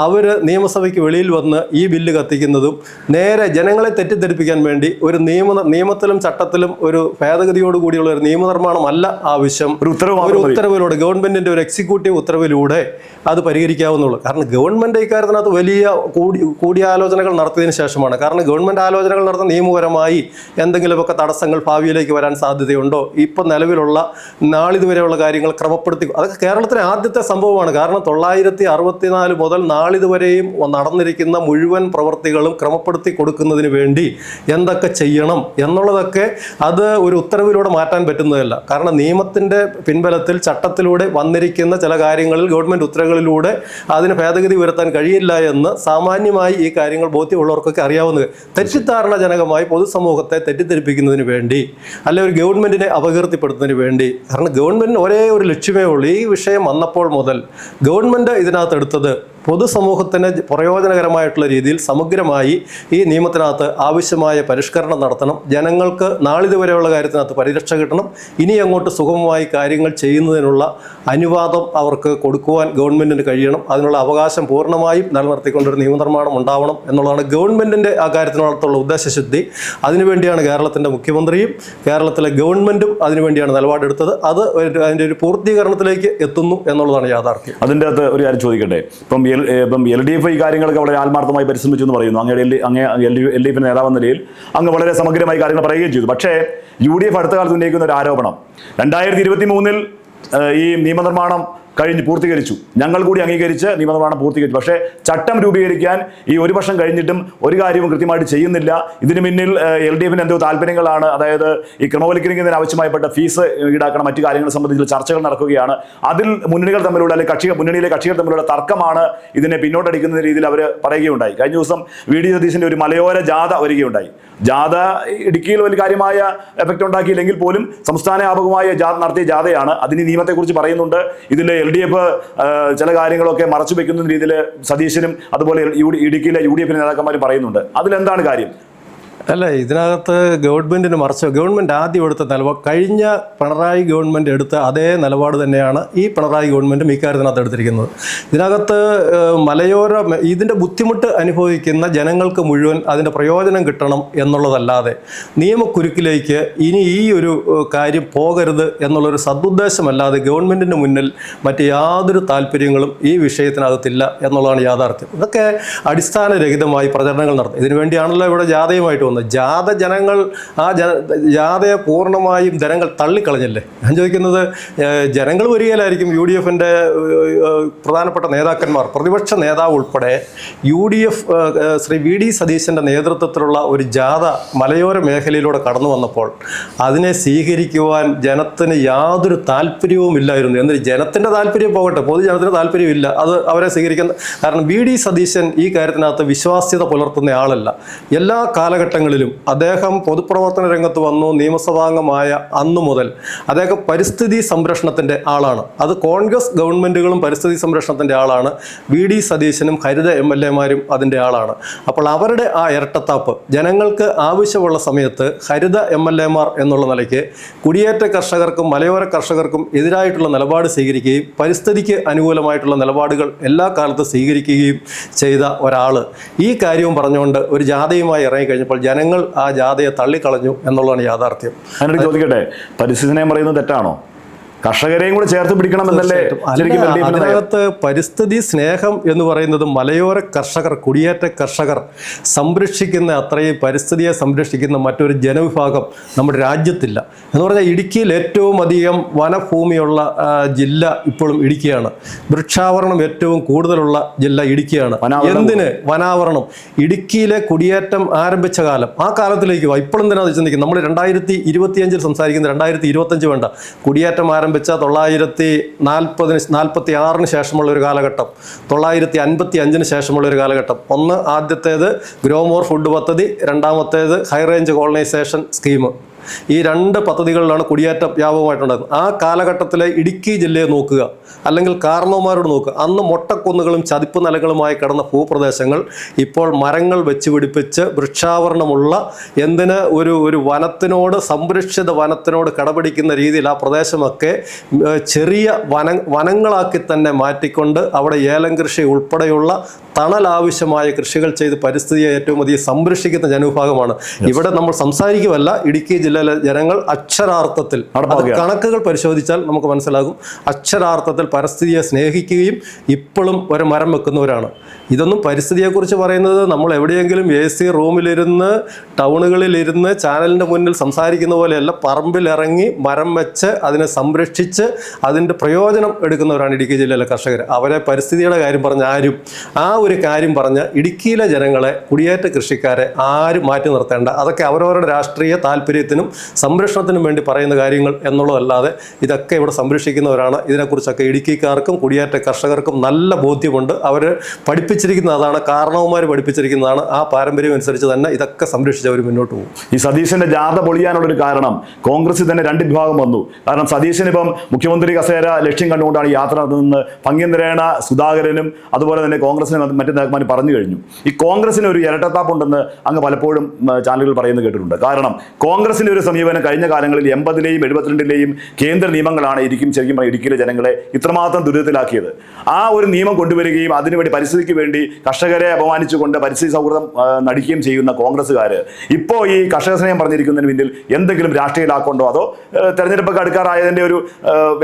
Speaker 2: അവര് നിയമസഭയ്ക്ക് വെളിയിൽ വന്ന് ഈ ബില്ല് കത്തിക്കുന്നതും നേരെ ജനങ്ങളെ തെറ്റിദ്ധരിപ്പിക്കാൻ വേണ്ടി ഒരു നിയമത്തിലും ചട്ടത്തിലും ഒരു ഭേദഗതിയോടുകൂടിയുള്ള ഒരു നിയമനിർമ്മാണമല്ല ആവശ്യം, ഒരു ഉത്തരവിലൂടെ ഗവൺമെന്റിന്റെ ഒരു എക്സിക്യൂട്ടീവ് ഉത്തരവിലൂടെ അത് പരിഹരിക്കാവുന്നുള്ളൂ. കാരണം ഗവൺമെന്റ് ഇക്കാര്യത്തിനകത്ത് വലിയ കൂടിയാലോചനകൾ നടത്തിയതിനു ശേഷമാണ്. കാരണം ഗവൺമെന്റ് ആലോചനകൾ നടത്തുന്ന നിയമപരമായി എന്തെങ്കിലുമൊക്കെ തടസ്സങ്ങൾ ഭാവിയിലേക്ക് വരാൻ സാധ്യതയുണ്ടോ, ഇപ്പം നിലവിലുള്ള നാളിതുവരെയുള്ള കാര്യങ്ങൾ ക്രമപ്പെടുത്തി, അതൊക്കെ കേരളത്തിലെ ആദ്യത്തെ സംഭവമാണ്. കാരണം 964 മുതൽ നാളിതുവരെയും നടന്നിരിക്കുന്ന മുഴുവൻ പ്രവൃത്തികളും ക്രമപ്പെടുത്തി കൊടുക്കുന്നതിന് വേണ്ടി എന്തൊക്കെ ചെയ്യണം എന്നുള്ളതൊക്കെ അത് ഒരു ഉത്തരവിലൂടെ മാറ്റാൻ പറ്റുന്നതല്ല. കാരണം നിയമത്തിന്റെ പിൻബലത്തിൽ ചട്ടത്തിലൂടെ വന്നിരിക്കുന്ന ചില കാര്യങ്ങളിൽ ഗവൺമെന്റ് ഉത്തരവുകളിലൂടെ അതിന് ഭേദഗതി വരുത്താൻ കഴിയില്ല എന്ന് സാമാന്യമായി ഈ കാര്യങ്ങൾ ബോധ്യമുള്ളവർക്കൊക്കെ അറിയാവുന്നത്. തെറ്റിദ്ധാരണജനകമായി പൊതുസമൂഹത്തെ തെറ്റിദ്ധരിപ്പിക്കുന്നതിന് വേണ്ടി, അല്ലെ ഒരു ഗവൺമെന്റിനെ അപകീർത്തിപ്പെടുത്തുന്നതിന് വേണ്ടി. കാരണം ഗവൺമെന്റിന് ഒരേ ഒരു ലക്ഷ്യമേ ഉള്ളൂ. ഈ വിഷയം വന്നപ്പോൾ മുതൽ ഗവൺമെന്റ് ഇതിനകത്ത് എടുത്തത് പൊതുസമൂഹത്തിന് പ്രയോജനകരമായിട്ടുള്ള രീതിയിൽ സമഗ്രമായി ഈ നിയമത്തിനകത്ത് ആവശ്യമായ പരിഷ്കരണം നടത്തണം, ജനങ്ങൾക്ക് നാളിതുവരെയുള്ള കാര്യത്തിനകത്ത് പരിരക്ഷ കിട്ടണം, ഇനി അങ്ങോട്ട് സുഗമമായി കാര്യങ്ങൾ ചെയ്യുന്നതിനുള്ള അനുവാദം അവർക്ക് കൊടുക്കുവാൻ ഗവൺമെന്റിന് കഴിയണം, അതിനുള്ള അവകാശം പൂർണ്ണമായും നിലനിർത്തിക്കൊണ്ടൊരു നിയമനിർമ്മാണം ഉണ്ടാവണം എന്നുള്ളതാണ് ഗവൺമെന്റിന്റെ ആ കാര്യത്തിനകത്തുള്ള ഉദ്ദേശശുദ്ധി. അതിനുവേണ്ടിയാണ് കേരളത്തിന്റെ മുഖ്യമന്ത്രിയും കേരളത്തിലെ ഗവൺമെന്റും അതിനുവേണ്ടിയാണ് നിലപാടെടുത്തത്. അത് അതിൻ്റെ ഒരു പൂർത്തീകരണത്തിലേക്ക് എത്തുന്നു എന്നുള്ളതാണ് യാഥാർത്ഥ്യം.
Speaker 1: അതിൻ്റെ അകത്ത് ഒരു കാര്യം ചോദിക്കട്ടെ, ഇപ്പം LDF ഈ കാര്യങ്ങളൊക്കെ വളരെ ആത്മാർത്ഥമായി പരിശ്രമിച്ചു എന്ന് പറയുന്നു. LDF നേതാവെന്ന നിലയിൽ അങ്ങ് വളരെ സമഗ്രമായി കാര്യങ്ങൾ പറയുകയും ചെയ്തു. പക്ഷേ UDF അടുത്ത കാലത്ത് ഉന്നയിക്കുന്ന ഒരു ആരോപണം, 2023 ഈ നിയമനിർമ്മാണം പൂർത്തീകരിച്ചു, ഞങ്ങൾ കൂടി അംഗീകരിച്ച് നിയമനിർമ്മാണം പൂർത്തീകരിച്ചു. പക്ഷേ ചട്ടം രൂപീകരിക്കാൻ ഈ ഒരു വർഷം കഴിഞ്ഞിട്ടും ഒരു കാര്യവും കൃത്യമായിട്ട് ചെയ്യുന്നില്ല. ഇതിന് പിന്നിൽ LDF എന്തോ താല്പര്യങ്ങളാണ്, അതായത് ഈ ക്രമവൽക്കരിക്കുന്നതിന് ആവശ്യമായപ്പെട്ട ഫീസ് ഈടാക്കണം, മറ്റു കാര്യങ്ങളെ സംബന്ധിച്ച് ചർച്ചകൾ നടക്കുകയാണ്. അതിൽ മുന്നണികൾ തമ്മിലുള്ള, അല്ലെങ്കിൽ മുന്നണിയിലെ കക്ഷികൾ തമ്മിലുള്ള തർക്കമാണ് ഇതിനെ പിന്നോട്ടടിക്കുന്ന രീതിയിൽ അവർ പറയുകയുണ്ടായി. കഴിഞ്ഞ ദിവസം VD സതീശൻ്റെ ഒരു മലയോര ജാഥ വരികയുണ്ടായി. ജാഥ ഇടുക്കിയിൽ വലിയ കാര്യമായ എഫക്റ്റ് ഉണ്ടാക്കിയില്ലെങ്കിൽ പോലും സംസ്ഥാന വ്യാപകമായ നടത്തിയ ജാഥയാണ്. അതിന് നിയമത്തെക്കുറിച്ച് പറയുന്നുണ്ട്. ഇതിൽ LDF ചില കാര്യങ്ങളൊക്കെ മറച്ചു വെക്കുന്ന രീതിയിൽ സതീശനും അതുപോലെ ഇടുക്കിയിലെ UDF നേതാക്കന്മാരും പറയുന്നുണ്ട്. അതിലെന്താണ് കാര്യം?
Speaker 2: അല്ല, ഇതിനകത്ത് ഗവൺമെൻറ് ആദ്യം എടുത്ത നിലപാട്, കഴിഞ്ഞ പിണറായി ഗവൺമെൻറ് എടുത്ത അതേ നിലപാട് തന്നെയാണ് ഈ പിണറായി ഗവൺമെൻറ്റും ഇക്കാര്യത്തിനകത്ത് എടുത്തിരിക്കുന്നത്. ഇതിനകത്ത് ഇതിൻ്റെ ബുദ്ധിമുട്ട് അനുഭവിക്കുന്ന ജനങ്ങൾക്ക് മുഴുവൻ അതിൻ്റെ പ്രയോജനം കിട്ടണം എന്നുള്ളതല്ലാതെ നിയമക്കുരുക്കിലേക്ക് ഇനി ഈ ഒരു കാര്യം പോകരുത് എന്നുള്ളൊരു സദുദ്ദേശമല്ലാതെ ഗവൺമെൻറ്റിന് മുന്നിൽ മറ്റ് യാതൊരു താല്പര്യങ്ങളും ഈ വിഷയത്തിനകത്തില്ല എന്നുള്ളതാണ് യാഥാർത്ഥ്യം. ഇതൊക്കെ അടിസ്ഥാനരഹിതമായി പ്രചരണങ്ങൾ നടത്തും. ഇതിനുവേണ്ടിയാണല്ലോ ഇവിടെ ജാഥയുമായിട്ട് ജാഥയെ പൂർണ്ണമായും ജനങ്ങൾ തള്ളിക്കളഞ്ഞല്ലേ. ഞാൻ ചോദിക്കുന്നത്, ജനങ്ങൾ വരികയിലായിരിക്കും. UDFൻ്റെ പ്രധാനപ്പെട്ട നേതാക്കന്മാർ, പ്രതിപക്ഷ നേതാവ് ഉൾപ്പെടെ UDF ശ്രീ VD സതീശൻ്റെ നേതൃത്വത്തിലുള്ള ഒരു ജാഥ മലയോര മേഖലയിലൂടെ കടന്നു വന്നപ്പോൾ അതിനെ സ്വീകരിക്കുവാൻ ജനത്തിന് യാതൊരു താല്പര്യവും ഇല്ലായിരുന്നു. എന്നിട്ട് ജനത്തിൻ്റെ താല്പര്യം പോകട്ടെ, പൊതുജനത്തിന് താല്പര്യമില്ല അത് അവരെ സ്വീകരിക്കുന്ന. കാരണം VD സതീശൻ ഈ കാര്യത്തിനകത്ത് വിശ്വാസ്യത പുലർത്തുന്ന ആളല്ല. എല്ലാ കാലഘട്ടങ്ങളിലും കാലഘട്ടങ്ങളിലും അദ്ദേഹം പൊതുപ്രവർത്തന രംഗത്ത് വന്നു നിയമസഭാംഗമായ അന്നു മുതൽ അദ്ദേഹം പരിസ്ഥിതി സംരക്ഷണത്തിൻ്റെ ആളാണ്. അത് കോൺഗ്രസ് ഗവൺമെൻറ്റുകളും പരിസ്ഥിതി സംരക്ഷണത്തിൻ്റെ ആളാണ്. VD സതീശനും ഹരിത MLA മാരും അതിൻ്റെ ആളാണ്. അപ്പോൾ അവരുടെ ആ ഇരട്ടത്താപ്പ് ജനങ്ങൾക്ക് ആവശ്യമുള്ള സമയത്ത് ഹരിത MLA മാർ എന്നുള്ള നിലയ്ക്ക് കുടിയേറ്റ കർഷകർക്കും മലയോര കർഷകർക്കും എതിരായിട്ടുള്ള നിലപാട് സ്വീകരിക്കുകയും പരിസ്ഥിതിക്ക് അനുകൂലമായിട്ടുള്ള നിലപാടുകൾ എല്ലാ കാലത്തും സ്വീകരിക്കുകയും ചെയ്ത ഒരാൾ ഈ കാര്യവും പറഞ്ഞുകൊണ്ട് ഒരു ജാഥയുമായി ഇറങ്ങിക്കഴിഞ്ഞപ്പോൾ ജനങ്ങൾ ആ ജാഥയെ തള്ളിക്കളഞ്ഞു എന്നുള്ളതാണ് യാഥാർത്ഥ്യം.
Speaker 1: അതിനോട് ചോദിക്കട്ടെ, പരിസ്ഥിതി നയം പറയുന്നത് തെറ്റാണോ? കർഷകരെയും കൂടെ ചേർത്ത് പിടിക്കണമെന്നല്ലേ?
Speaker 2: അതിനകത്ത് പരിസ്ഥിതി സ്നേഹം എന്ന് പറയുന്നത് മലയോര കർഷകർ, കുടിയേറ്റ കർഷകർ സംരക്ഷിക്കുന്ന അത്രയും പരിസ്ഥിതിയെ സംരക്ഷിക്കുന്ന മറ്റൊരു ജനവിഭാഗം നമ്മുടെ രാജ്യത്തില്ല. എന്ന് പറഞ്ഞാൽ ഇടുക്കിയിൽ ഏറ്റവും അധികം വനഭൂമിയുള്ള ജില്ല ഇപ്പോഴും ഇടുക്കിയാണ്. വൃക്ഷാവരണം ഏറ്റവും കൂടുതലുള്ള ജില്ല ഇടുക്കിയാണ്. എന്തിന് വനാവരണം? ഇടുക്കിയിലെ കുടിയേറ്റം ആരംഭിച്ച കാലം, ആ കാലത്തിലേക്ക് ഇപ്പോഴും തന്നെ അത് ചിന്തിക്കും. നമ്മൾ 2025 സംസാരിക്കുന്ന 2025 വേണ്ട. കുടിയേറ്റം ആരംഭിച്ച 946 ശേഷമുള്ള ഒരു കാലഘട്ടം, 955 ശേഷമുള്ള ഒരു കാലഘട്ടം. ഒന്ന് ആദ്യത്തേത് ഗ്രോമോർ ഫുഡ് പദ്ധതി, രണ്ടാമത്തേത് ഹൈ റേഞ്ച് കോളനൈസേഷൻ സ്കീം. ഈ രണ്ട് പദ്ധതികളിലാണ് കുടിയേറ്റം വ്യാപകമായിട്ടുണ്ടായിരുന്നത്. ആ കാലഘട്ടത്തിലെ ഇടുക്കി ജില്ലയെ നോക്കുക, അല്ലെങ്കിൽ കാർണോമാരോട് നോക്കുക. അന്ന് മൊട്ടക്കുന്നുകളും ചതിപ്പ് നിലങ്ങളുമായി കിടന്ന ഭൂപ്രദേശങ്ങൾ ഇപ്പോൾ മരങ്ങൾ വെച്ച് പിടിപ്പിച്ച് വൃക്ഷാവരണമുള്ള എന്തിന് ഒരു വനത്തിനോട്, സംരക്ഷിത വനത്തിനോട് കടപിടിക്കുന്ന രീതിയിൽ ആ പ്രദേശമൊക്കെ ചെറിയ വനങ്ങളാക്കി തന്നെ മാറ്റിക്കൊണ്ട് അവിടെ ഏലം കൃഷി ഉൾപ്പെടെയുള്ള തണലാവശ്യമായ കൃഷികൾ ചെയ്ത് പരിസ്ഥിതിയെ ഏറ്റവും അധികം സംരക്ഷിക്കുന്ന ജനവിഭാഗമാണ്. ഇവിടെ നമ്മൾ സംസാരിക്കുമല്ല, ഇടുക്കി ജില്ലയിലെ ജനങ്ങൾ അക്ഷരാർത്ഥത്തിൽ, കണക്കുകൾ പരിശോധിച്ചാൽ നമുക്ക് മനസ്സിലാകും, അക്ഷരാർത്ഥത്തിൽ പരിസ്ഥിതിയെ സ്നേഹിക്കുകയും ഇപ്പോഴും ഒരു മരം വെക്കുന്നവരാണ്. ഇതൊന്നും പരിസ്ഥിതിയെക്കുറിച്ച് പറയുന്നത് നമ്മൾ എവിടെയെങ്കിലും AC റൂമിലിരുന്ന് ടൗണുകളിലിരുന്ന് ചാനലിൻ്റെ മുന്നിൽ സംസാരിക്കുന്ന പോലെയല്ല. പറമ്പിലിറങ്ങി മരം വെച്ച് അതിനെ സംരക്ഷിച്ച് അതിൻ്റെ പ്രയോജനം എടുക്കുന്നവരാണ് ഇടുക്കി ജില്ലയിലെ കർഷകർ. അവരെ പരിസ്ഥിതിയുടെ കാര്യം പറഞ്ഞ ആരും, ആ ഒരു കാര്യം പറഞ്ഞ് ഇടുക്കിയിലെ ജനങ്ങളെ, കുടിയേറ്റ കൃഷിക്കാരെ ആരും മാറ്റി നിർത്തേണ്ട. അതൊക്കെ അവരവരുടെ രാഷ്ട്രീയ താല്പര്യത്തിനും സംരക്ഷണത്തിനും വേണ്ടി പറയുന്ന കാര്യങ്ങൾ എന്നുള്ളതല്ലാതെ ഇതൊക്കെ ഇവിടെ സംരക്ഷിക്കുന്നവരാണ്. ഇതിനെക്കുറിച്ചൊക്കെ ഇടുക്കിക്കാർക്കും കുടിയേറ്റ കർഷകർക്കും നല്ല ബോധ്യമുണ്ട്. അവർ പഠിപ്പിച്ചിരിക്കുന്നത് അതാണ്, കാരണവന്മാർ പഠിപ്പിച്ചിരിക്കുന്നതാണ്. ആ പാരമ്പര്യം അനുസരിച്ച് തന്നെ ഇതൊക്കെ സംരക്ഷിച്ച് അവർ മുന്നോട്ട് പോകും.
Speaker 1: ഈ സതീശന്റെ ജാഥ പൊളിയാനുള്ളൊരു കാരണം കോൺഗ്രസിൽ തന്നെ രണ്ട് വിഭാഗം വന്നു. കാരണം സതീശൻ ഇപ്പം മുഖ്യമന്ത്രി കസേര ലക്ഷ്യം കണ്ടുകൊണ്ടാണ് യാത്ര നടത്തുന്നത്. ഭംഗ്യന്തരേണ സുധാകരനും അതുപോലെ തന്നെ കോൺഗ്രസിന് മറ്റു നേതാക്കന്മാർ പറഞ്ഞു കഴിഞ്ഞു. ഈ കോൺഗ്രസിന് ഒരു ഇരട്ടത്താപ്പുണ്ടെന്ന് അങ്ങ് പലപ്പോഴും ചാനലുകൾ പറയുന്നത് കേട്ടിട്ടുണ്ട്. കാരണം കോൺഗ്രസിന്റെ ഒരു സമീപനം കഴിഞ്ഞ കാലങ്ങളിൽ 80ലെയും 72ലെയും കേന്ദ്ര നിയമങ്ങളാണ് ശരിക്കും ഇടുക്കിയിലെ ജനങ്ങളെ ഇത്രമാത്രം ദുരിതത്തിലാക്കിയത്. ആ ഒരു നിയമം കൊണ്ടുവരികയും അതിനുവേണ്ടി പരിസ്ഥിതിക്ക് വേണ്ടി കർഷകരെ അപമാനിച്ചുകൊണ്ട് പരിസ്ഥിതി സൗഹൃദം നടിക്കുകയും ചെയ്യുന്ന കോൺഗ്രസ്സുകാർ ഇപ്പോൾ ഈ കർഷക സ്നേഹം പറഞ്ഞിരിക്കുന്നതിന് പിന്നിൽ എന്തെങ്കിലും രാഷ്ട്രീയ ലാക്കുണ്ടോ, അതോ തെരഞ്ഞെടുപ്പൊക്കെ അടുക്കാറായതിൻ്റെ ഒരു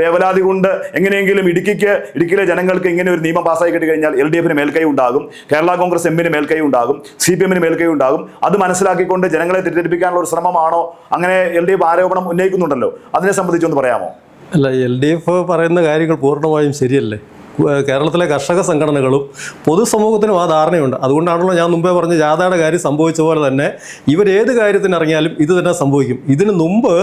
Speaker 1: വേവലാതി കൊണ്ട് എങ്ങനെയെങ്കിലും ഇടുക്കിയിലെ ജനങ്ങൾക്ക് ഇങ്ങനെ ഒരു നിയമം പാസ്സായി കിട്ടിക്കഴിഞ്ഞാൽ LDFന് മേൽക്കൈ ഉണ്ടാകും, കേരള കോൺഗ്രസ് എമ്മിന് മേൽക്കൈ ഉണ്ടാകും, CPMന് മേൽക്കൈ ഉണ്ടാകും, അത് മനസ്സിലാക്കിക്കൊണ്ട് ജനങ്ങളെ തെറ്റിദ്ധരിപ്പിക്കാനുള്ള ഒരു ശ്രമമാണോ? അങ്ങനെ LDF ആരോപണം ഉന്നയിക്കുന്നുണ്ടല്ലോ, അതിനെ സംബന്ധിച്ചൊന്ന് പറയാമോ?
Speaker 2: അല്ല, LDF പറയുന്ന കാര്യങ്ങൾ പൂർണ്ണമായും ശരിയല്ലേ. കേരളത്തിലെ കർഷക സംഘടനകളും പൊതുസമൂഹത്തിനും ആ ധാരണയുണ്ട്. അതുകൊണ്ടാണല്ലോ ഞാൻ മുമ്പേ പറഞ്ഞ ജാഥയുടെ കാര്യം സംഭവിച്ച പോലെ തന്നെ ഇവരേത് കാര്യത്തിന് ഇറങ്ങിയാലും ഇത് തന്നെ സംഭവിക്കും. ഇതിനു മുമ്പ്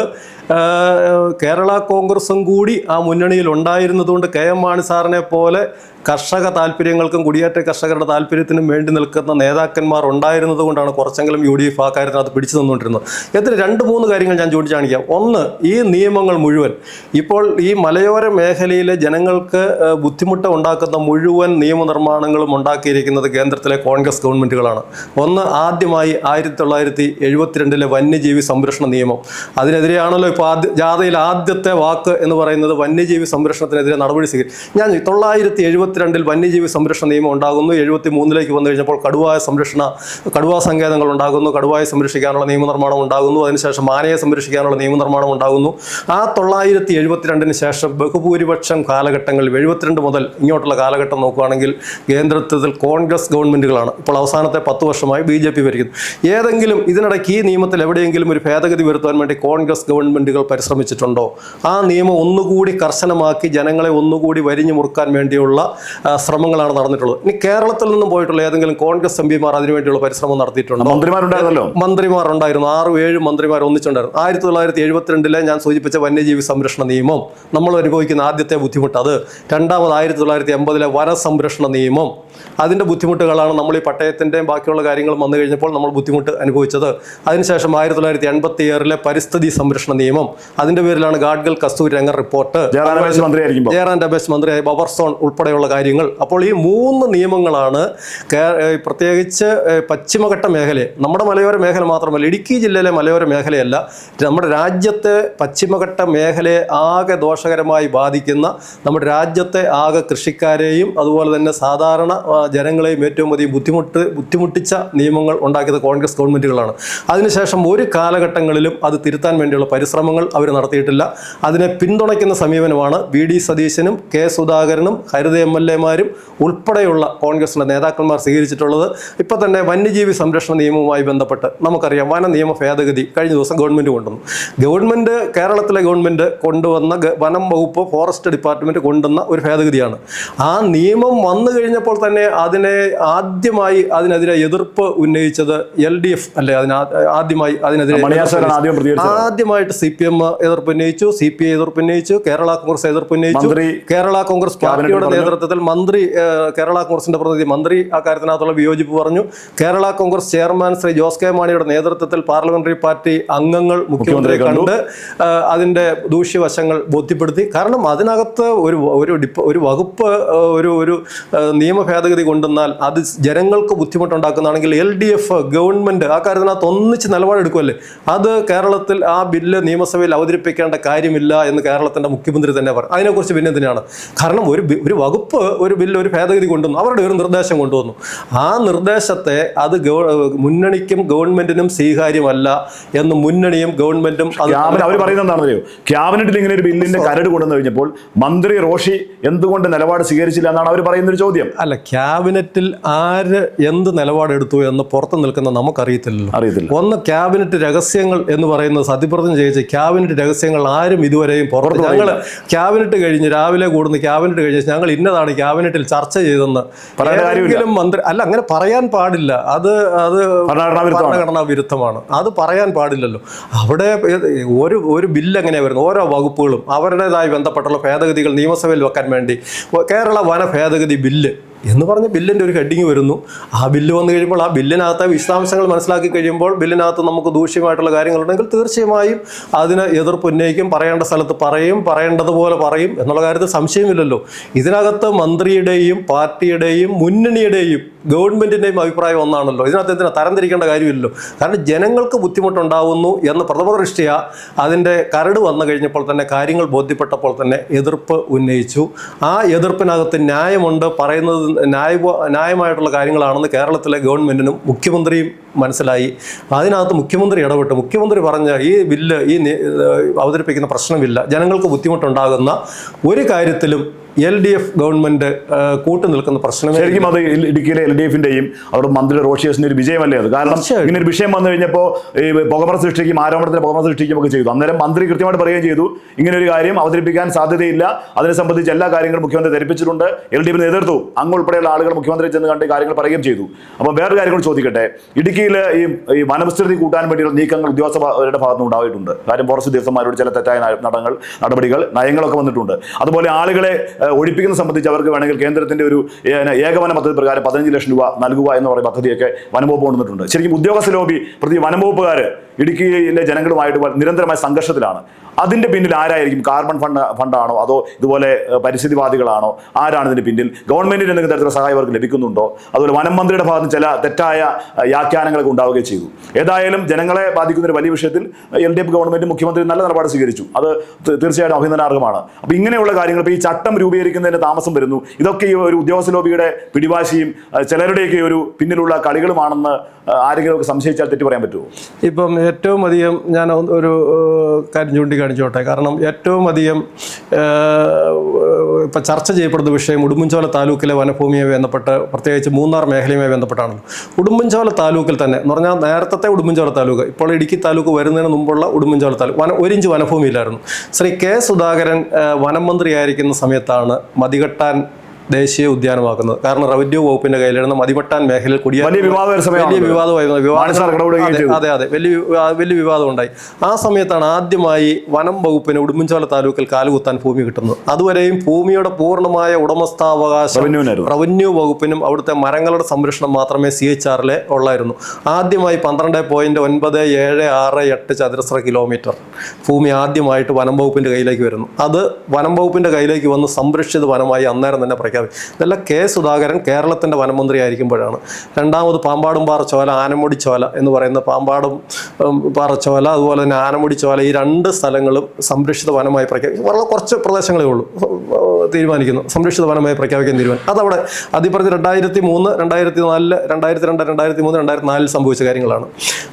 Speaker 2: കേരള കോൺഗ്രസും കൂടി ആ മുന്നണിയിൽ ഉണ്ടായിരുന്നതുകൊണ്ട് KM മാണി സാറിനെ പോലെ കർഷക താല്പര്യങ്ങൾക്കും കുടിയേറ്റ കർഷകരുടെ താല്പര്യത്തിനും വേണ്ടി നിൽക്കുന്ന നേതാക്കന്മാർ ഉണ്ടായിരുന്നത് കൊണ്ടാണ് കുറച്ചെങ്കിലും UDF ആ കാര്യത്തിന് അത് പിടിച്ചു തന്നുകൊണ്ടിരുന്നത്. ഇതിന് 2-3 കാര്യങ്ങൾ ഞാൻ ചൂണ്ടിക്കാണിക്കാം. ഒന്ന്, ഈ നിയമങ്ങൾ മുഴുവൻ ഇപ്പോൾ ഈ മലയോര മേഖലയിലെ ജനങ്ങൾക്ക് ബുദ്ധിമുട്ട് ഉണ്ടാക്കുന്ന മുഴുവൻ നിയമനിർമ്മാണങ്ങളും ഉണ്ടാക്കിയിരിക്കുന്നത് കേന്ദ്രത്തിലെ കോൺഗ്രസ് ഗവൺമെൻറ്റുകളാണ്. ഒന്ന്, ആദ്യമായി 1972 വന്യജീവി സംരക്ഷണ നിയമം. അതിനെതിരെയാണല്ലോ ഇപ്പോൾ ജാഥയിൽ ആദ്യത്തെ വാക്ക് എന്ന് പറയുന്നത് വന്യജീവി സംരക്ഷണത്തിനെതിരെ നടപടി സ്വീകരിക്കും. ഞാൻ 1972 വന്യജീവി സംരക്ഷണ നിയമം ഉണ്ടാകുന്നു. 73 വന്നു കഴിഞ്ഞപ്പോൾ കടുവാ സങ്കേതങ്ങൾ ഉണ്ടാകുന്നു, കടുവായെ സംരക്ഷിക്കാനുള്ള നിയമനിർമ്മാണം ഉണ്ടാകുന്നു. അതിനുശേഷം ആനയെ സംരക്ഷിക്കാനുള്ള നിയമനിർമ്മാണം ഉണ്ടാകുന്നു. ആ 1972 ശേഷം ബഹുഭൂരിപക്ഷം കാലഘട്ടങ്ങളിൽ 72 മുതൽ ഇങ്ങോട്ടുള്ള കാലഘട്ടം നോക്കുകയാണെങ്കിൽ കേന്ദ്രത്തിൽ കോൺഗ്രസ് ഗവൺമെൻറ്റുകളാണ്. ഇപ്പോൾ അവസാനത്തെ 10 വർഷമായി BJP ഭരിക്കുന്നു. ഏതെങ്കിലും ഇതിനിടയ്ക്ക് ഈ നിയമത്തിൽ എവിടെയെങ്കിലും ഒരു ഭേദഗതി വരുത്താൻ വേണ്ടി കോൺഗ്രസ് ഗവൺമെൻറ്റുകൾ പരിശ്രമിച്ചിട്ടുണ്ടോ? ആ നിയമം ഒന്നുകൂടി കർശനമാക്കി ജനങ്ങളെ ഒന്നുകൂടി വരിഞ്ഞു മുറുക്കാൻ വേണ്ടിയുള്ള ശ്രമങ്ങളാണ് നടന്നിട്ടുള്ളത്. ഇനി കേരളത്തിൽ നിന്നും പോയിട്ടുള്ള ഏതെങ്കിലും കോൺഗ്രസ് MPമാർ അതിനുവേണ്ടിയുള്ള പരിശ്രമം നടത്തിയിട്ടുണ്ടോ? മന്ത്രിമാരുണ്ടായിരുന്നു, 6-7 മന്ത്രിമാർ ഒന്നിച്ചുണ്ടായിരുന്നു. 1972 ഞാൻ സൂചിപ്പിച്ച വന്യജീവി സംരക്ഷണ നിയമം നമ്മൾ അനുഭവിക്കുന്ന ആദ്യത്തെ ബുദ്ധിമുട്ട് അത്. രണ്ടാമത് 1980 വനസംരക്ഷണ നിയമം. അതിൻ്റെ ബുദ്ധിമുട്ടുകളാണ് നമ്മൾ ഈ പട്ടയത്തിൻ്റെയും ബാക്കിയുള്ള കാര്യങ്ങളും വന്നു കഴിഞ്ഞപ്പോൾ നമ്മൾ ബുദ്ധിമുട്ട് അനുഭവിച്ചത്. അതിനുശേഷം 1986 പരിസ്ഥിതി സംരക്ഷണ നിയമം, അതിൻ്റെ പേരിലാണ് ഗാഡ്ഗിൽ കസ്തൂരി രംഗൻ റിപ്പോർട്ട്, ജയറാം രമേശ് മന്ത്രിയായി ബഫർ സോൺ ഉൾപ്പെടെയുള്ള കാര്യങ്ങൾ. അപ്പോൾ ഈ 3 നിയമങ്ങളാണ് പ്രത്യേകിച്ച് പശ്ചിമഘട്ട മേഖലയെ, നമ്മുടെ മലയോര മേഖല മാത്രമല്ല, ഇടുക്കി ജില്ലയിലെ മലയോര മേഖലയല്ല, നമ്മുടെ രാജ്യത്തെ പശ്ചിമഘട്ട മേഖലയെ ആകെ ദോഷകരമായി ബാധിക്കുന്ന, നമ്മുടെ രാജ്യത്തെ ആകെ കൃഷിക്കാരെയും അതുപോലെ തന്നെ സാധാരണ ജനങ്ങളെയും ഏറ്റവും അധികം ബുദ്ധിമുട്ടിച്ച നിയമങ്ങൾ ഉണ്ടാക്കിയത് കോൺഗ്രസ് ഗവൺമെൻറ്റുകളാണ്. അതിനുശേഷം ഒരു കാലഘട്ടങ്ങളിലും അത് തിരുത്താൻ വേണ്ടിയുള്ള പരിശ്രമങ്ങൾ അവർ നടത്തിയിട്ടില്ല. അതിനെ പിന്തുണയ്ക്കുന്ന സമീപനമാണ് VD സതീശനും K സുധാകരനും ഹരിത MLA-മാരും ഉൾപ്പെടെയുള്ള കോൺഗ്രസിൻ്റെ നേതാക്കന്മാർ സ്വീകരിച്ചിട്ടുള്ളത്. ഇപ്പോൾ തന്നെ വന്യജീവി സംരക്ഷണ നിയമവുമായി ബന്ധപ്പെട്ട് നമുക്കറിയാം, വന നിയമ ഭേദഗതി കഴിഞ്ഞ ദിവസം ഗവൺമെൻറ് കൊണ്ടുവന്നു. കേരളത്തിലെ ഗവൺമെൻറ് കൊണ്ടുവന്ന വനം വകുപ്പ്, ഫോറസ്റ്റ് ഡിപ്പാർട്ട്മെൻറ്റ് കൊണ്ടുവന്ന ഒരു ഭേദഗതിയാണ്. ആ നിയമം വന്നു കഴിഞ്ഞപ്പോൾ തന്നെ അതിനെതിരെ എതിർപ്പ് ഉന്നയിച്ചത് LDF അല്ലേ, ആദ്യമായിട്ട് CPM എതിർപ്പ് ഉന്നയിച്ചു, CPI എതിർപ്പ് ഉന്നയിച്ചു, കേരള കോൺഗ്രസ് എതിർപ്പ് ഉന്നയിച്ചു. കേരള കോൺഗ്രസ് പാർട്ടിയുടെ നേതൃത്വത്തിൽ മന്ത്രി, കേരള കോൺഗ്രസിന്റെ പ്രതിനിധി മന്ത്രി ആ കാര്യത്തിനകത്തുള്ള വിയോജിപ്പ് പറഞ്ഞു. കേരള കോൺഗ്രസ് ചെയർമാൻ ശ്രീ ജോസ് കെ മാണിയുടെ നേതൃത്വത്തിൽ പാർലമെന്ററി പാർട്ടി അംഗങ്ങൾ മുഖ്യമന്ത്രിയെ കണ്ട് അതിന്റെ ദൂഷ്യവശങ്ങൾ ബോധ്യപ്പെടുത്തി. കാരണം അതിനകത്ത് ഒരു വകുപ്പ്, ഒരു നിയമ ഭേദഗതി കൊണ്ടുവന്നാൽ അത് ജനങ്ങൾക്ക് ബുദ്ധിമുട്ടുണ്ടാക്കുന്നതാണെങ്കിൽ LDF ഗവൺമെന്റ് ആ കാര്യത്തിനകത്ത് ഒന്നിച്ച് നിലപാടെടുക്കുമല്ലേ. അത് കേരളത്തിൽ ആ ബില്ല് നിയമസഭയിൽ അവതരിപ്പിക്കേണ്ട കാര്യമില്ല എന്ന് കേരളത്തിന്റെ മുഖ്യമന്ത്രി തന്നെ പറഞ്ഞു. അതിനെക്കുറിച്ച് പിന്നെ എന്തിനാണ്? കാരണം ഒരു വകുപ്പ് ഒരു ബില്ല്, ഒരു ഭേദഗതി കൊണ്ടുവന്നു, അവരുടെ ഒരു നിർദ്ദേശം കൊണ്ടുവന്നു. ആ നിർദ്ദേശത്തെ അത് മുന്നണിക്കും ഗവൺമെന്റിനും സ്വീകാര്യമല്ല എന്ന് മുന്നണിയും ഗവൺമെന്റും
Speaker 1: അവർ പറയുന്നത് എന്താണെന്നറിയോ? ക്യാബിനറ്റിൽ ഇങ്ങനെ ഒരു ബില്ലിന്റെ കരട് കൊണ്ടുവന്നു കഴിഞ്ഞപ്പോൾ മന്ത്രി റോഷി എന്തുകൊണ്ട് നിലപാട് സ്വീകരിച്ചില്ല എന്നാണ് അവർ പറയുന്നൊരു ചോദ്യം.
Speaker 2: അല്ല, ക്യാബിനറ്റിൽ ആര് എന്ത് നിലപാടെടുത്തു എന്ന് പുറത്തു നിൽക്കുന്ന നമുക്കറിയത്തില്ലല്ലോ. ഒന്ന്, ക്യാബിനറ്റ് രഹസ്യങ്ങൾ എന്ന് പറയുന്നത് സത്യപ്രതിജ്ഞ ചെയ്യിച്ച് ക്യാബിനറ്റ് രഹസ്യങ്ങൾ ആരും ഇതുവരെയും പുറത്ത്, ഞങ്ങൾ ക്യാബിനറ്റ് കഴിഞ്ഞ് രാവിലെ കൂടുന്ന ക്യാബിനറ്റ് കഴിഞ്ഞ് ഞങ്ങൾ ഇന്നതാണ് ക്യാബിനറ്റിൽ ചർച്ച ചെയ്തെങ്കിലും മന്ത്രി അല്ല, അങ്ങനെ പറയാൻ പാടില്ല. അത് ഭരണഘടനാ വിരുദ്ധമാണ്. അത് പറയാൻ പാടില്ലല്ലോ. അവിടെ ഒരു ബില്ല് എങ്ങനെയാണ് വരുന്നത്? ഓരോ വകുപ്പുകളും അവരുടേതായി ബന്ധപ്പെട്ടുള്ള ഭേദഗതികൾ നിയമസഭയിൽ വെക്കാൻ വേണ്ടി കേരള വന ഭേദഗതി ബില്ല് എന്ന് പറഞ്ഞ് ബില്ലിൻ്റെ ഒരു ഹെഡിങ് വരുന്നു. ആ ബില്ല് വന്നു കഴിയുമ്പോൾ ആ ബില്ലിനകത്തെ വിശദാംശങ്ങൾ മനസ്സിലാക്കി കഴിയുമ്പോൾ ബില്ലിനകത്ത് നമുക്ക് ദൂഷ്യമായിട്ടുള്ള കാര്യങ്ങളുണ്ടെങ്കിൽ തീർച്ചയായും അതിന് എതിർപ്പ് ഉന്നയിക്കും, പറയേണ്ട സ്ഥലത്ത് പറയും, പറയേണ്ടതുപോലെ പറയും എന്നുള്ള കാര്യത്തിൽ സംശയമില്ലല്ലോ. ഇതിനകത്ത് മന്ത്രിയുടെയും പാർട്ടിയുടെയും മുന്നണിയുടെയും ഗവൺമെൻറ്റിൻ്റെയും അഭിപ്രായം ഒന്നാണല്ലോ. ഇതിനകത്ത് എന്തിനാ തരംതിരിക്കേണ്ട കാര്യമില്ലല്ലോ. കാരണം ജനങ്ങൾക്ക് ബുദ്ധിമുട്ടുണ്ടാവുന്നു എന്ന് പ്രഥമ ദൃഷ്ട്യാ അതിൻ്റെ കരട് വന്നു കഴിഞ്ഞപ്പോൾ തന്നെ, കാര്യങ്ങൾ ബോധ്യപ്പെട്ടപ്പോൾ തന്നെ എതിർപ്പ് ഉന്നയിച്ചു. ആ എതിർപ്പിനകത്ത് ന്യായമുണ്ട്, പറയുന്നത് ന്യായമായിട്ടുള്ള കാര്യങ്ങളാണെന്ന് കേരളത്തിലെ ഗവൺമെൻറ്റിനും മുഖ്യമന്ത്രിയും മനസ്സിലായി. അതിനകത്ത് മുഖ്യമന്ത്രി ഇടപെട്ടു. മുഖ്യമന്ത്രി പറഞ്ഞ ഈ ബില്ല് അവതരിപ്പിക്കുന്ന പ്രശ്നമില്ല, ജനങ്ങൾക്ക് ബുദ്ധിമുട്ടുണ്ടാകുന്ന ഒരു കാര്യത്തിലും LDF ഗവൺമെന്റ് കൂട്ടുനിൽക്കുന്ന പ്രശ്നം.
Speaker 1: ശരിക്കും അത് ഇടുക്കിയിലെ LDFിന്റെയും അവരുടെ മന്ത്രി റോഷിയസിന്റെ ഒരു വിജയമല്ലേ അത്? കാരണം ഇങ്ങനെ ഒരു വിഷയം വന്നു കഴിഞ്ഞപ്പോൾ ഈ പുകമറ സൃഷ്ടിക്കും, ആരോപണത്തിന് പുകമറ സൃഷ്ടിക്കും ഒക്കെ ചെയ്തു. അന്നേരം മന്ത്രി കൃത്യമായിട്ട് പറയുകയും ചെയ്തു, ഇങ്ങനെ ഒരു കാര്യം അവതരിപ്പിക്കാൻ സാധ്യതയില്ല, അതിനെ സംബന്ധിച്ച് എല്ലാ കാര്യങ്ങളും മുഖ്യമന്ത്രി ധരിപ്പിച്ചിട്ടുണ്ട്. LDF നേതൃത്വവും അങ്ങ് ഉൾപ്പെടെയുള്ള ആളുകൾ മുഖ്യമന്ത്രി ചെന്ന് കണ്ട് കാര്യങ്ങൾ പറയുകയും ചെയ്തു. അപ്പോൾ വേറൊരു കാര്യം കൂടി ചോദിക്കട്ടെ, ഇടുക്കിയിൽ ഈ വനവിസ്തൃതി കൂട്ടാൻ വേണ്ടിയുള്ള നീക്കങ്ങൾ ഉദ്യോഗസ്ഥരുടെ ഭാഗത്തുനിന്ന് ഉണ്ടായിട്ടുണ്ട്. കാര്യം ഫോറസ്റ്റ് ഉദ്യോഗസ്ഥന്മാരോട് ചില തെറ്റായ നടപടികൾ, നയങ്ങളൊക്കെ വന്നിട്ടുണ്ട്. അതുപോലെ ആളുകളെ ഒഴിപ്പിക്കുന്നത് സംബന്ധിച്ച് അവർക്ക് വേണമെങ്കിൽ കേന്ദ്രത്തിന്റെ ഒരു ഏകവന പദ്ധതി പ്രകാരം 15 ലക്ഷം രൂപ നൽകുക എന്ന് പറയുന്ന പദ്ധതിയൊക്കെ വനംവകുപ്പ് കൊണ്ടുവന്നിട്ടുണ്ട്. ശരിക്കും ഉദ്യോഗസ്ഥ ലോബി പ്രതി വനംവകുപ്പുകാർ ഇടുക്കിയിലെ ജനങ്ങളുമായിട്ട് നിരന്തരമായ സംഘർഷത്തിലാണ്. അതിന്റെ പിന്നിൽ ആരായിരിക്കും? കാർബൺ ഫണ്ടാണോ അതോ ഇതുപോലെ പരിസ്ഥിതിവാദികളാണോ? ആരാണ് ഇതിന്റെ പിന്നിൽ? ഗവൺമെന്റിന് എന്തെങ്കിലും തരത്തിലുള്ള സഹായം അവർക്ക് ലഭിക്കുന്നുണ്ടോ? അതുപോലെ വനം മന്ത്രിയുടെ ഭാഗത്ത് ചില തെറ്റായ വ്യാഖ്യാനങ്ങളൊക്കെ ഉണ്ടാവുകയും ചെയ്തു. ഏതായാലും ജനങ്ങളെ ബാധിക്കുന്ന ഒരു വലിയ വിഷയത്തിൽ LDF ഗവൺമെന്റ് മുഖ്യമന്ത്രി നല്ല നിലപാട് സ്വീകരിച്ചു. അത് തീർച്ചയായിട്ടും അഭിനന്ദനാർഹമാണ്. അപ്പൊ ഇങ്ങനെയുള്ള കാര്യങ്ങൾ, ഇപ്പോൾ ഈ ചട്ടം രൂപീകരിക്കുന്നതിന് താമസം വരുന്നു, ഇതൊക്കെ ഈ ഒരു ഉദ്യോഗസ്ഥ ലോബിയുടെ പിടിവാശിയും ചിലരുടെയൊക്കെ ഒരു പിന്നിലുള്ള കളികളുമാണെന്ന് ആരെങ്കിലും സംശയിച്ചാൽ തെറ്റു പറയാൻ പറ്റുമോ?
Speaker 2: ഇപ്പം ഏറ്റവും അധികം ഞാൻ ഒരു കാര്യം ചൂണ്ടിക്കാണിച്ചോട്ടെ. കാരണം ഏറ്റവും അധികം ഇപ്പം ചർച്ച ചെയ്യപ്പെടുന്ന വിഷയം ഉടുമ്പൻചോല താലൂക്കിലെ വനഭൂമിയുമായി ബന്ധപ്പെട്ട്, പ്രത്യേകിച്ച് മൂന്നാർ മേഖലയുമായി ബന്ധപ്പെട്ടാണല്ലോ. ഉടുമ്പൻചോല താലൂക്കിൽ തന്നെ എന്ന് പറഞ്ഞാൽ നേരത്തെ ഉടുമ്പൻചോല താലൂക്ക്, ഇപ്പോൾ ഇടുക്കി താലൂക്ക് വരുന്നതിന് മുമ്പുള്ള ഉടുമ്പൻചോല താലൂക്ക് 1 ഇഞ്ച് വനഭൂമിയിലായിരുന്നു. ശ്രീ K സുധാകരൻ വനം മന്ത്രിയായിരിക്കുന്ന സമയത്താണ് മതികെട്ടാൻ ദേശീയ ഉദ്യാനമാക്കുന്നത്. കാരണം റവന്യൂ വകുപ്പിന്റെ കയ്യിലിരുന്ന മതിവട്ടാൻ മേഖലയിൽ
Speaker 1: വലിയ
Speaker 2: വിവാദമായിരുന്നു. അതെ, വലിയ വിവാദം ഉണ്ടായി. ആ സമയത്താണ് ആദ്യമായി വനം വകുപ്പിന് ഉടുമ്പൻചോല താലൂക്കിൽ കാലുകുത്താൻ ഭൂമി കിട്ടുന്നത്. അതുവരെയും ഭൂമിയുടെ പൂർണ്ണമായ ഉടമസ്ഥാവകാശം റവന്യൂ വകുപ്പിനും അവിടുത്തെ മരങ്ങളുടെ സംരക്ഷണം മാത്രമേ CHR ഉള്ളായിരുന്നു. ആദ്യമായി 12.976 ചതുരശ്ര കിലോമീറ്റർ ഭൂമി ആദ്യമായിട്ട് വനം വകുപ്പിന്റെ കയ്യിലേക്ക് വരുന്നു. അത് വനം വകുപ്പിന്റെ കയ്യിലേക്ക് വന്ന് സംരക്ഷിത വനമായി അന്നേരം തന്നെ പ്രഖ്യാപിച്ചു. ഇതെല്ലാം K. സുധാകരൻ കേരളത്തിന്റെ വനമന്ത്രി ആയിരിക്കുമ്പോഴാണ്. രണ്ടാമത് പാമ്പാടും പാറച്ചോല, ആനമുടി ചോല എന്ന് പറയുന്ന പാമ്പാടും പാറച്ചോല, അതുപോലെ തന്നെ ആനമുടി ചോല, ഈ 2 സ്ഥലങ്ങളും സംരക്ഷിത വനമായി പ്രഖ്യാപിച്ചു. വളരെ കുറച്ച് പ്രദേശങ്ങളേ ഉള്ളൂ തീരുമാനിക്കുന്നു സംരക്ഷിത വനമായി പ്രഖ്യാപിക്കാൻ തീരുമാനം. അതവിടെ പറഞ്ഞ് 2003, 2004, 2002, 2003, 2004 സംഭവിച്ച കാര്യങ്ങളാണ്.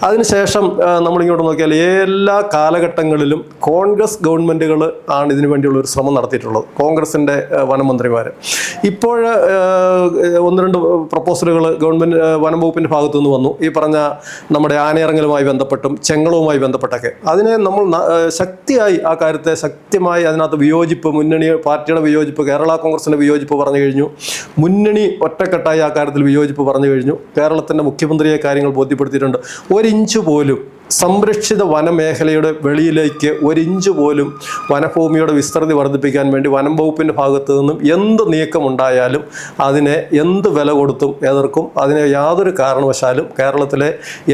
Speaker 2: അതിനുശേഷം നമ്മളിങ്ങോട്ട് നോക്കിയാൽ എല്ലാ കാലഘട്ടങ്ങളിലും കോൺഗ്രസ് ഗവൺമെൻറ്റുകൾ ആണ് ഇതിനു വേണ്ടിയുള്ള ഒരു ശ്രമം നടത്തിയിട്ടുള്ളത്. കോൺഗ്രസിൻ്റെ വനമന്ത്രിമാർ ഇപ്പോൾ 1-2 പ്രപ്പോസലുകൾ ഗവൺമെൻറ് വനം വകുപ്പിൻ്റെ ഭാഗത്തു നിന്ന് വന്നു. ഈ പറഞ്ഞ നമ്മുടെ ആനയിറങ്ങലുമായി ബന്ധപ്പെട്ടും ചെങ്ങളവുമായി ബന്ധപ്പെട്ടൊക്കെ അതിനെ നമ്മൾ ശക്തിയായി ആ കാര്യത്തെ ശക്തമായി അതിനകത്ത് വിയോജിപ്പ്, മുന്നണി പാർട്ടിയുടെ വിയോജിപ്പ്, കേരള കോൺഗ്രസിൻ്റെ വിയോജിപ്പ് പറഞ്ഞു കഴിഞ്ഞു. മുന്നണി ഒറ്റക്കെട്ടായി ആ കാര്യത്തിൽ വിയോജിപ്പ് പറഞ്ഞു കഴിഞ്ഞു. കേരളത്തിൻ്റെ മുഖ്യമന്ത്രിയെ കാര്യങ്ങൾ ബോധ്യപ്പെടുത്തിയിട്ടുണ്ട്. 1 ഇഞ്ച് പോലും സംരക്ഷിത വനമേഖലയുടെ വെളിയിലേക്ക് 1 ഇഞ്ച് പോലും വനഭൂമിയുടെ വിസ്തൃതി വർദ്ധിപ്പിക്കാൻ വേണ്ടി വനം വകുപ്പിൻ്റെ ഭാഗത്തു നിന്നും എന്ത് നീക്കമുണ്ടായാലും അതിനെ എന്ത് വില കൊടുത്തും എതിർക്കും. അതിനെ യാതൊരു കാരണവശാലും കേരളത്തിലെ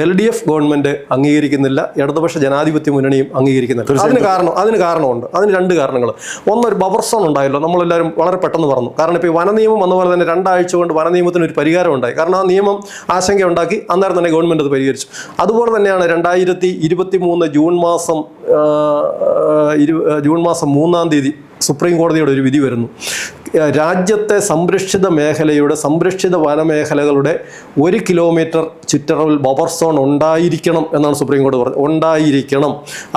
Speaker 2: LDF ഗവൺമെൻറ് അംഗീകരിക്കുന്നില്ല, ഇടതുപക്ഷ ജനാധിപത്യ മുന്നണിയും അംഗീകരിക്കുന്നില്ല. അതിന് കാരണമുണ്ട്. അതിന് 2 കാരണങ്ങൾ. ഒന്നൊരു ബഫർ സോൺ ഉണ്ടായല്ലോ, നമ്മളെല്ലാവരും വളരെ പെട്ടെന്ന് പറഞ്ഞു. കാരണം ഇപ്പോൾ ഈ വനനിയമം വന്ന പോലെ തന്നെ 2 ആഴ്ച കൊണ്ട് വനനിയമത്തിന് ഒരു പരിഹാരം ഉണ്ടായി. കാരണം ആ നിയമം ആശങ്ക ഉണ്ടാക്കി, അന്നേരം തന്നെ ഗവൺമെൻറ് അത് പരിഹരിച്ചു. അതുപോലെ തന്നെയാണ് 2023 ജൂൺ മാസം 3-ാം തീയതി സുപ്രീം കോടതിയുടെ ഒരു വിധി വരുന്നു. രാജ്യത്തെ സംരക്ഷിത വനമേഖലകളുടെ 1 കിലോമീറ്റർ ചുറ്റളവിൽ ബഫർ സോൺ ഉണ്ടായിരിക്കണം എന്നാണ് സുപ്രീം കോടതി പറഞ്ഞത്. ഉണ്ടായിരിക്കണം.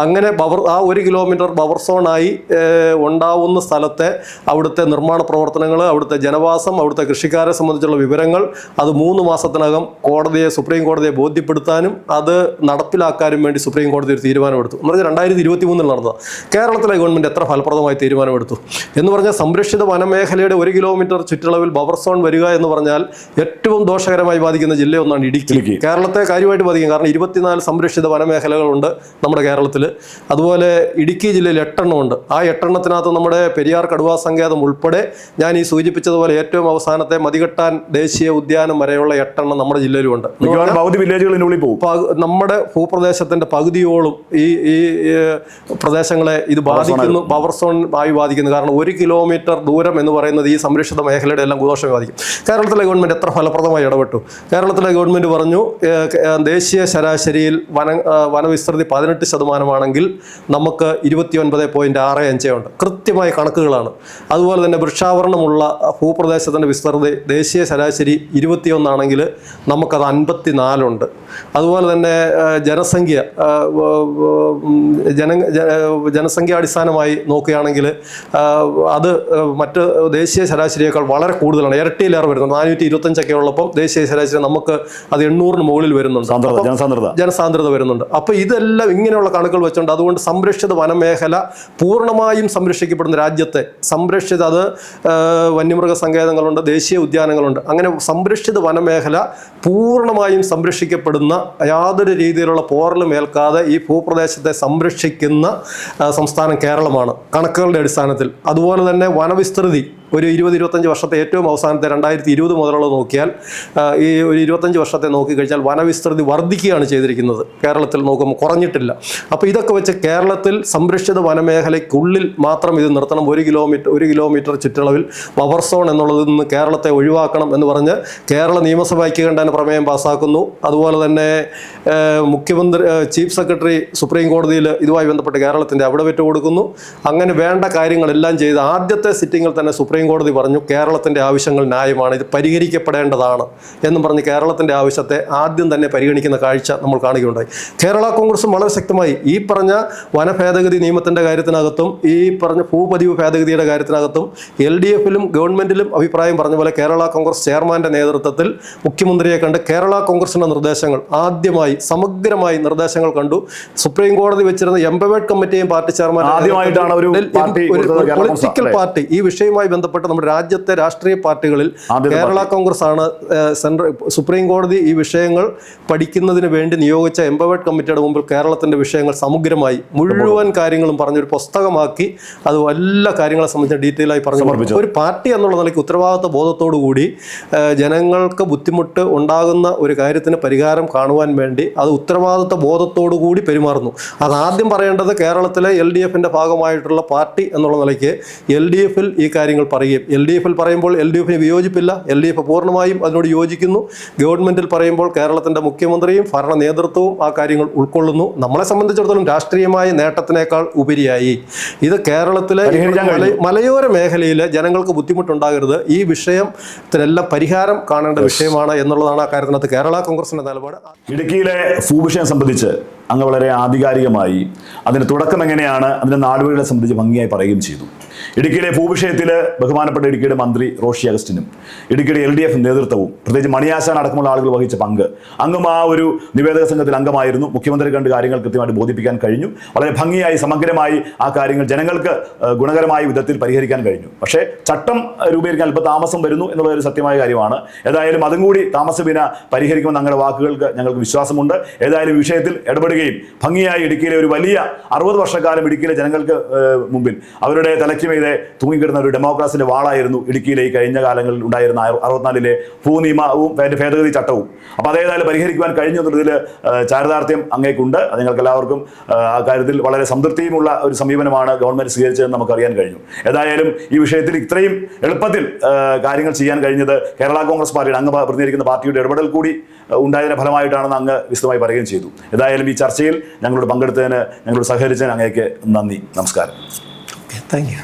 Speaker 2: അങ്ങനെ ആ 1 കിലോമീറ്റർ ബഫർ സോണായി ഉണ്ടാവുന്ന സ്ഥലത്തെ അവിടുത്തെ നിർമ്മാണ പ്രവർത്തനങ്ങൾ, അവിടുത്തെ ജനവാസം, അവിടുത്തെ കൃഷിക്കാരെ സംബന്ധിച്ചുള്ള വിവരങ്ങൾ അത് 3 മാസത്തിനകം സുപ്രീം കോടതിയെ ബോധ്യപ്പെടുത്താനും അത് നടപ്പിലാക്കാനും വേണ്ടി സുപ്രീം കോടതി ഒരു തീരുമാനമെടുത്തു. എന്ന് പറഞ്ഞാൽ 2023 നടന്നത്. കേരളത്തിലെ ഗവൺമെൻറ് എത്ര ഫലപ്രദമായി തീരുമാനമെടുത്തു എന്ന് പറഞ്ഞാൽ സംരക്ഷിത വനമേഖലയുടെ 1 കിലോമീറ്റർ ചുറ്റളവിൽ ബഫർ സോൺ വരിക എന്ന് പറഞ്ഞാൽ ഏറ്റവും ദോഷകരമായി ബാധിക്കുന്ന ജില്ല ഒന്നാണ് ഇടുക്കി. കേരളത്തെ കാര്യമായിട്ട് ബാധിക്കും. കാരണം 24 സംരക്ഷിത വനമേഖലകളുണ്ട് നമ്മുടെ കേരളത്തിൽ. അതുപോലെ ഇടുക്കി ജില്ലയിൽ 8 എണ്ണമുണ്ട്. ആ 8 എണ്ണത്തിനകത്ത് നമ്മുടെ പെരിയാർ കടുവാ സങ്കേതം ഉൾപ്പെടെ ഞാൻ ഈ സൂചിപ്പിച്ചതുപോലെ ഏറ്റവും അവസാനത്തെ മതികെട്ടാൻ ദേശീയ ഉദ്യാനം വരെയുള്ള 8 എണ്ണം നമ്മുടെ ജില്ലയിലുമുണ്ട്. നമ്മുടെ ഭൂപ്രദേശത്തിന്റെ പകുതിയോളം ഈ പ്രദേശങ്ങളെ ഇത് ബാധിക്കുന്നു, ബഫർ സോൺ ആയി ബാധിക്കുന്നു. കാരണം 1 കിലോമീറ്റർ ദൂരം എന്ന് പറയുന്നത് ഈ സംരക്ഷിത മേഖലയുടെ എല്ലാം ദോഷമായി ബാധിക്കും. കേരളത്തിലെ ഗവൺമെൻറ് എത്ര ഫലപ്രദമായി ഇടപെട്ടു. കേരളത്തിലെ ഗവൺമെൻറ് പറഞ്ഞു ദേശീയ ശരാശരിയിൽ വനവിസ്തൃതി 18% നമുക്ക് 29.65 ഉണ്ട്. കൃത്യമായ കണക്കുകളാണ്. അതുപോലെ തന്നെ വൃക്ഷാവരണമുള്ള ഭൂപ്രദേശത്തിൻ്റെ വിസ്തൃതി ദേശീയ ശരാശരി 21 ആണെങ്കിൽ നമുക്കത് 54 ഉണ്ട്. അതുപോലെ തന്നെ ജനസംഖ്യാടിസ്ഥാനമായി നോക്കുകയാണെങ്കിൽ അത് മറ്റ് ദേശീയ ശരാശരിയേക്കാൾ വളരെ കൂടുതലാണ്. ഇരട്ടിയിലേറെ വരുന്നുണ്ട്. 425 ഉള്ളപ്പം ദേശീയ ശരാശരി നമുക്ക് അത് 800-ന് മുകളിൽ വരുന്നുണ്ട്. ജനസാന്ദ്രത വരുന്നുണ്ട്. അപ്പോൾ ഇതെല്ലാം ഇങ്ങനെയുള്ള കണക്കുകൾ വെച്ചുകൊണ്ട് അതുകൊണ്ട് സംരക്ഷിത വനമേഖല പൂർണ്ണമായും സംരക്ഷിക്കപ്പെടുന്ന രാജ്യത്തെ അത് വന്യമൃഗ സങ്കേതങ്ങളുണ്ട്, ദേശീയ ഉദ്യാനങ്ങളുണ്ട്. അങ്ങനെ സംരക്ഷിത വനമേഖല പൂർണ്ണമായും സംരക്ഷിക്കപ്പെടുന്ന യാതൊരു രീതിയിലുള്ള പോറലും ഏൽക്കാതെ ഈ ഭൂപ്രദേശത്തെ സംരക്ഷിക്കുന്ന സംസ്ഥാനം കേരളമാണ് കണക്കുകളുടെ അടിസ്ഥാനത്തിൽ. അതുപോലെ തന്നെ വനവിസ്തൃതി ഒരു 20-25 വർഷത്തെ ഏറ്റവും അവസാനത്തെ 2020 മുതലുള്ള നോക്കിയാൽ ഈ ഒരു 25 വർഷത്തെ നോക്കിക്കഴിഞ്ഞാൽ വനവിസ്തൃതി വർദ്ധിക്കുകയാണ് ചെയ്തിരിക്കുന്നത്. കേരളത്തിൽ നോക്കുമ്പോൾ കുറഞ്ഞിട്ടില്ല. അപ്പോൾ ഇതൊക്കെ വെച്ച് കേരളത്തിൽ സംരക്ഷിത വനമേഖലയ്ക്കുള്ളിൽ മാത്രം ഇത് നിർത്തണം. 1 കിലോമീറ്റർ ചുറ്റളവിൽ ബഫർ സോൺ എന്നുള്ളതിൽ നിന്ന് കേരളത്തെ ഒഴിവാക്കണം എന്ന് പറഞ്ഞ് കേരള നിയമസഭ ഐക്യകണ്ഠേന പ്രമേയം പാസ്സാക്കുന്നു. അതുപോലെ തന്നെ മുഖ്യമന്ത്രി ചീഫ് സെക്രട്ടറി സുപ്രീം കോടതിയിൽ ഇതുമായി ബന്ധപ്പെട്ട് കേരളത്തിൻ്റെ അവിടവിറ്റ് കൊടുക്കുന്നു. അങ്ങനെ വേണ്ട കാര്യങ്ങളെല്ലാം ചെയ്ത് ആദ്യത്തെ സിറ്റിങ്ങിൽ തന്നെ സുപ്രീം കോടതി പറഞ്ഞു കേരളത്തിൻ്റെ ആവശ്യങ്ങൾ ന്യായമാണ്, ഇത് പരിഹരിക്കപ്പെടേണ്ടതാണ് എന്നും പറഞ്ഞ് കേരളത്തിൻ്റെ ആവശ്യത്തെ ആദ്യം തന്നെ പരിഗണിക്കുന്ന കാഴ്ച നമ്മൾ കാണുകയുണ്ടായി. കേരള കോൺഗ്രസും വളരെ ശക്തമായി ഈ പറഞ്ഞ വനഭേദഗതി നിയമത്തിൻ്റെ കാര്യത്തിനകത്തും ഈ പറഞ്ഞ ഭൂപതിവ് ഭേദഗതിയുടെ കാര്യത്തിനകത്തും LDFിലും ഗവൺമെൻറ്റിലും അഭിപ്രായം പറഞ്ഞ പോലെ കേരള കോൺഗ്രസ് ചെയർമാൻ്റെ നേതൃത്വത്തിൽ മുഖ്യമന്ത്രിയെ കണ്ട് കേരള കോൺഗ്രസിൻ്റെ നിർദ്ദേശങ്ങൾ ആദ്യമായി സമഗ്രമായി നിർദ്ദേശങ്ങൾ കണ്ടു. സുപ്രീം കോടതി വെച്ചിരുന്ന എംപവേർഡ് കമ്മിറ്റിയും പാർട്ടി ചെയർമാൻ പൊളിറ്റിക്കൽ പാർട്ടി ഈ വിഷയവുമായി ബന്ധപ്പെട്ട് ബന്ധപ്പെട്ട് നമ്മുടെ രാജ്യത്തെ രാഷ്ട്രീയ പാർട്ടികളിൽ കേരള കോൺഗ്രസ് ആണ് സുപ്രീം കോടതി ഈ വിഷയങ്ങൾ പഠിക്കുന്നതിന് വേണ്ടി നിയോഗിച്ച എംപവേർഡ് കമ്മിറ്റിയുടെ മുമ്പിൽ കേരളത്തിന്റെ വിഷയങ്ങൾ സമഗ്രമായി മുഴുവൻ കാര്യങ്ങളും പറഞ്ഞൊരു പുസ്തകമാക്കി അത് എല്ലാ കാര്യങ്ങളെ സംബന്ധിച്ച് ഡീറ്റെയിൽ ആയി പറഞ്ഞു. ഒരു പാർട്ടി എന്നുള്ള നിലയ്ക്ക് ഉത്തരവാദിത്വ ബോധത്തോടു കൂടി ജനങ്ങൾക്ക് ബുദ്ധിമുട്ട് ഉണ്ടാകുന്ന ഒരു കാര്യത്തിന് പരിഹാരം കാണുവാൻ വേണ്ടി അത് ഉത്തരവാദിത്വ ബോധത്തോടു കൂടി പെരുമാറുന്നു. അതാദ്യം പറയേണ്ടത് കേരളത്തിലെ LDFന്റെ ഭാഗമായിട്ടുള്ള പാർട്ടി എന്നുള്ള നിലയ്ക്ക് LDFൽ ഈ കാര്യങ്ങൾ പറയുകയും LDFൽ പറയുമ്പോൾ LDFന് വിയോജിപ്പില്ല, LDF പൂർണ്ണമായും അതിനോട് യോജിക്കുന്നു. ഗവൺമെന്റിൽ പറയുമ്പോൾ കേരളത്തിന്റെ മുഖ്യമന്ത്രിയും ഭരണ നേതൃത്വവും ആ കാര്യങ്ങൾ ഉൾക്കൊള്ളുന്നു. നമ്മളെ സംബന്ധിച്ചിടത്തോളം രാഷ്ട്രീയമായ നേട്ടത്തിനേക്കാൾ ഉപരിയായി ഇത് കേരളത്തിലെ മലയോര മേഖലയിലെ ജനങ്ങൾക്ക് ബുദ്ധിമുട്ടുണ്ടാകരുത്, ഈ വിഷയത്തിനെല്ലാം പരിഹാരം കാണേണ്ട വിഷയമാണ് എന്നുള്ളതാണ് ആ കാര്യത്തിനകത്ത് കേരള കോൺഗ്രസിന്റെ നിലപാട്.
Speaker 1: ഇടുക്കിയിലെ ഭൂവിഷയം സംബന്ധിച്ച് അങ്ങ് വളരെ ആധികാരികമായി അതിന് തുടക്കം എങ്ങനെയാണ് അതിൻ്റെ നാടുവഴികളെ സംബന്ധിച്ച് ഭംഗിയായി പറയുകയും ചെയ്തു. ഇടുക്കിയിലെ ഭൂവിഷയത്തിൽ ബഹുമാനപ്പെട്ട ഇടുക്കിയുടെ മന്ത്രി റോഷി അഗസ്റ്റിനും ഇടുക്കിയുടെ LDF നേതൃത്വവും പ്രത്യേകിച്ച് മണിയാശാൻ അടക്കമുള്ള ആളുകൾ വഹിച്ച പങ്ക്, അങ്ങും ആ ഒരു നിവേദക സംഘത്തിൽ അംഗമായിരുന്നു. മുഖ്യമന്ത്രി കണ്ട് കാര്യങ്ങൾ കൃത്യമായിട്ട് ബോധിപ്പിക്കാൻ കഴിഞ്ഞു. വളരെ ഭംഗിയായി സമഗ്രമായി ആ കാര്യങ്ങൾ ജനങ്ങൾക്ക് ഗുണകരമായ വിധത്തിൽ പരിഹരിക്കാൻ കഴിഞ്ഞു. പക്ഷേ ചട്ടം രൂപീകരിക്കാൻ അല്പം താമസം വരുന്നു എന്നുള്ളൊരു സത്യമായ കാര്യമാണ്. ഏതായാലും അതും കൂടി താമസവിന പരിഹരിക്കുമെന്ന് അങ്ങനെ വാക്കുകൾക്ക് ഞങ്ങൾക്ക് വിശ്വാസമുണ്ട്. ഏതായാലും വിഷയത്തിൽ ഇടപെടുകയും ഭംഗിയായി ഇടുക്കിയിലെ ഒരു വലിയ 60 വർഷക്കാലം ഇടുക്കിയിലെ ജനങ്ങൾക്ക് മുമ്പിൽ അവരുടെ തലയ്ക്ക് മീതെ തൂങ്ങിക്കിടുന്ന ഒരു ഡെമോക്രാസിന്റെ വാളായിരുന്നു ഇടുക്കിയിലെ ഈ കഴിഞ്ഞ കാലങ്ങളിൽ ഉണ്ടായിരുന്ന 64-ലെ ഭൂനിയമവും ഭേദഗതി ചട്ടവും. അപ്പോൾ അതേതായാലും പരിഹരിക്കുവാൻ കഴിഞ്ഞു എന്നുള്ളതിൽ ചാരിതാർത്ഥ്യം അങ്ങേക്കുണ്ട്. അത് നിങ്ങൾക്ക് എല്ലാവർക്കും ആ കാര്യത്തിൽ വളരെ സംതൃപ്തിയുമുള്ള ഒരു സമീപനമാണ് ഗവൺമെന്റ് സ്വീകരിച്ചതെന്ന് നമുക്കറിയാൻ കഴിഞ്ഞു. ഏതായാലും ഈ വിഷയത്തിൽ ഇത്രയും എളുപ്പത്തിൽ കാര്യങ്ങൾ ചെയ്യാൻ കഴിഞ്ഞത് കേരള കോൺഗ്രസ് പാർട്ടിയുടെ അങ്ങ് പ്രതിനിധീകരിക്കുന്ന പാർട്ടിയുടെ ഇടപെടൽ കൂടി ഉണ്ടായതിന്റെ ഫലമായിട്ടാണെന്ന് അങ്ങ് വിശദമായി പറയുകയും ചെയ്തു. ഏതായാലും ഈ ചർച്ചയിൽ ഞങ്ങളോട് പങ്കെടുത്തതിന്, ഞങ്ങളോട് സഹകരിച്ചതിന് അങ്ങേക്ക് നന്ദി. നമസ്കാരം.
Speaker 2: Thank you.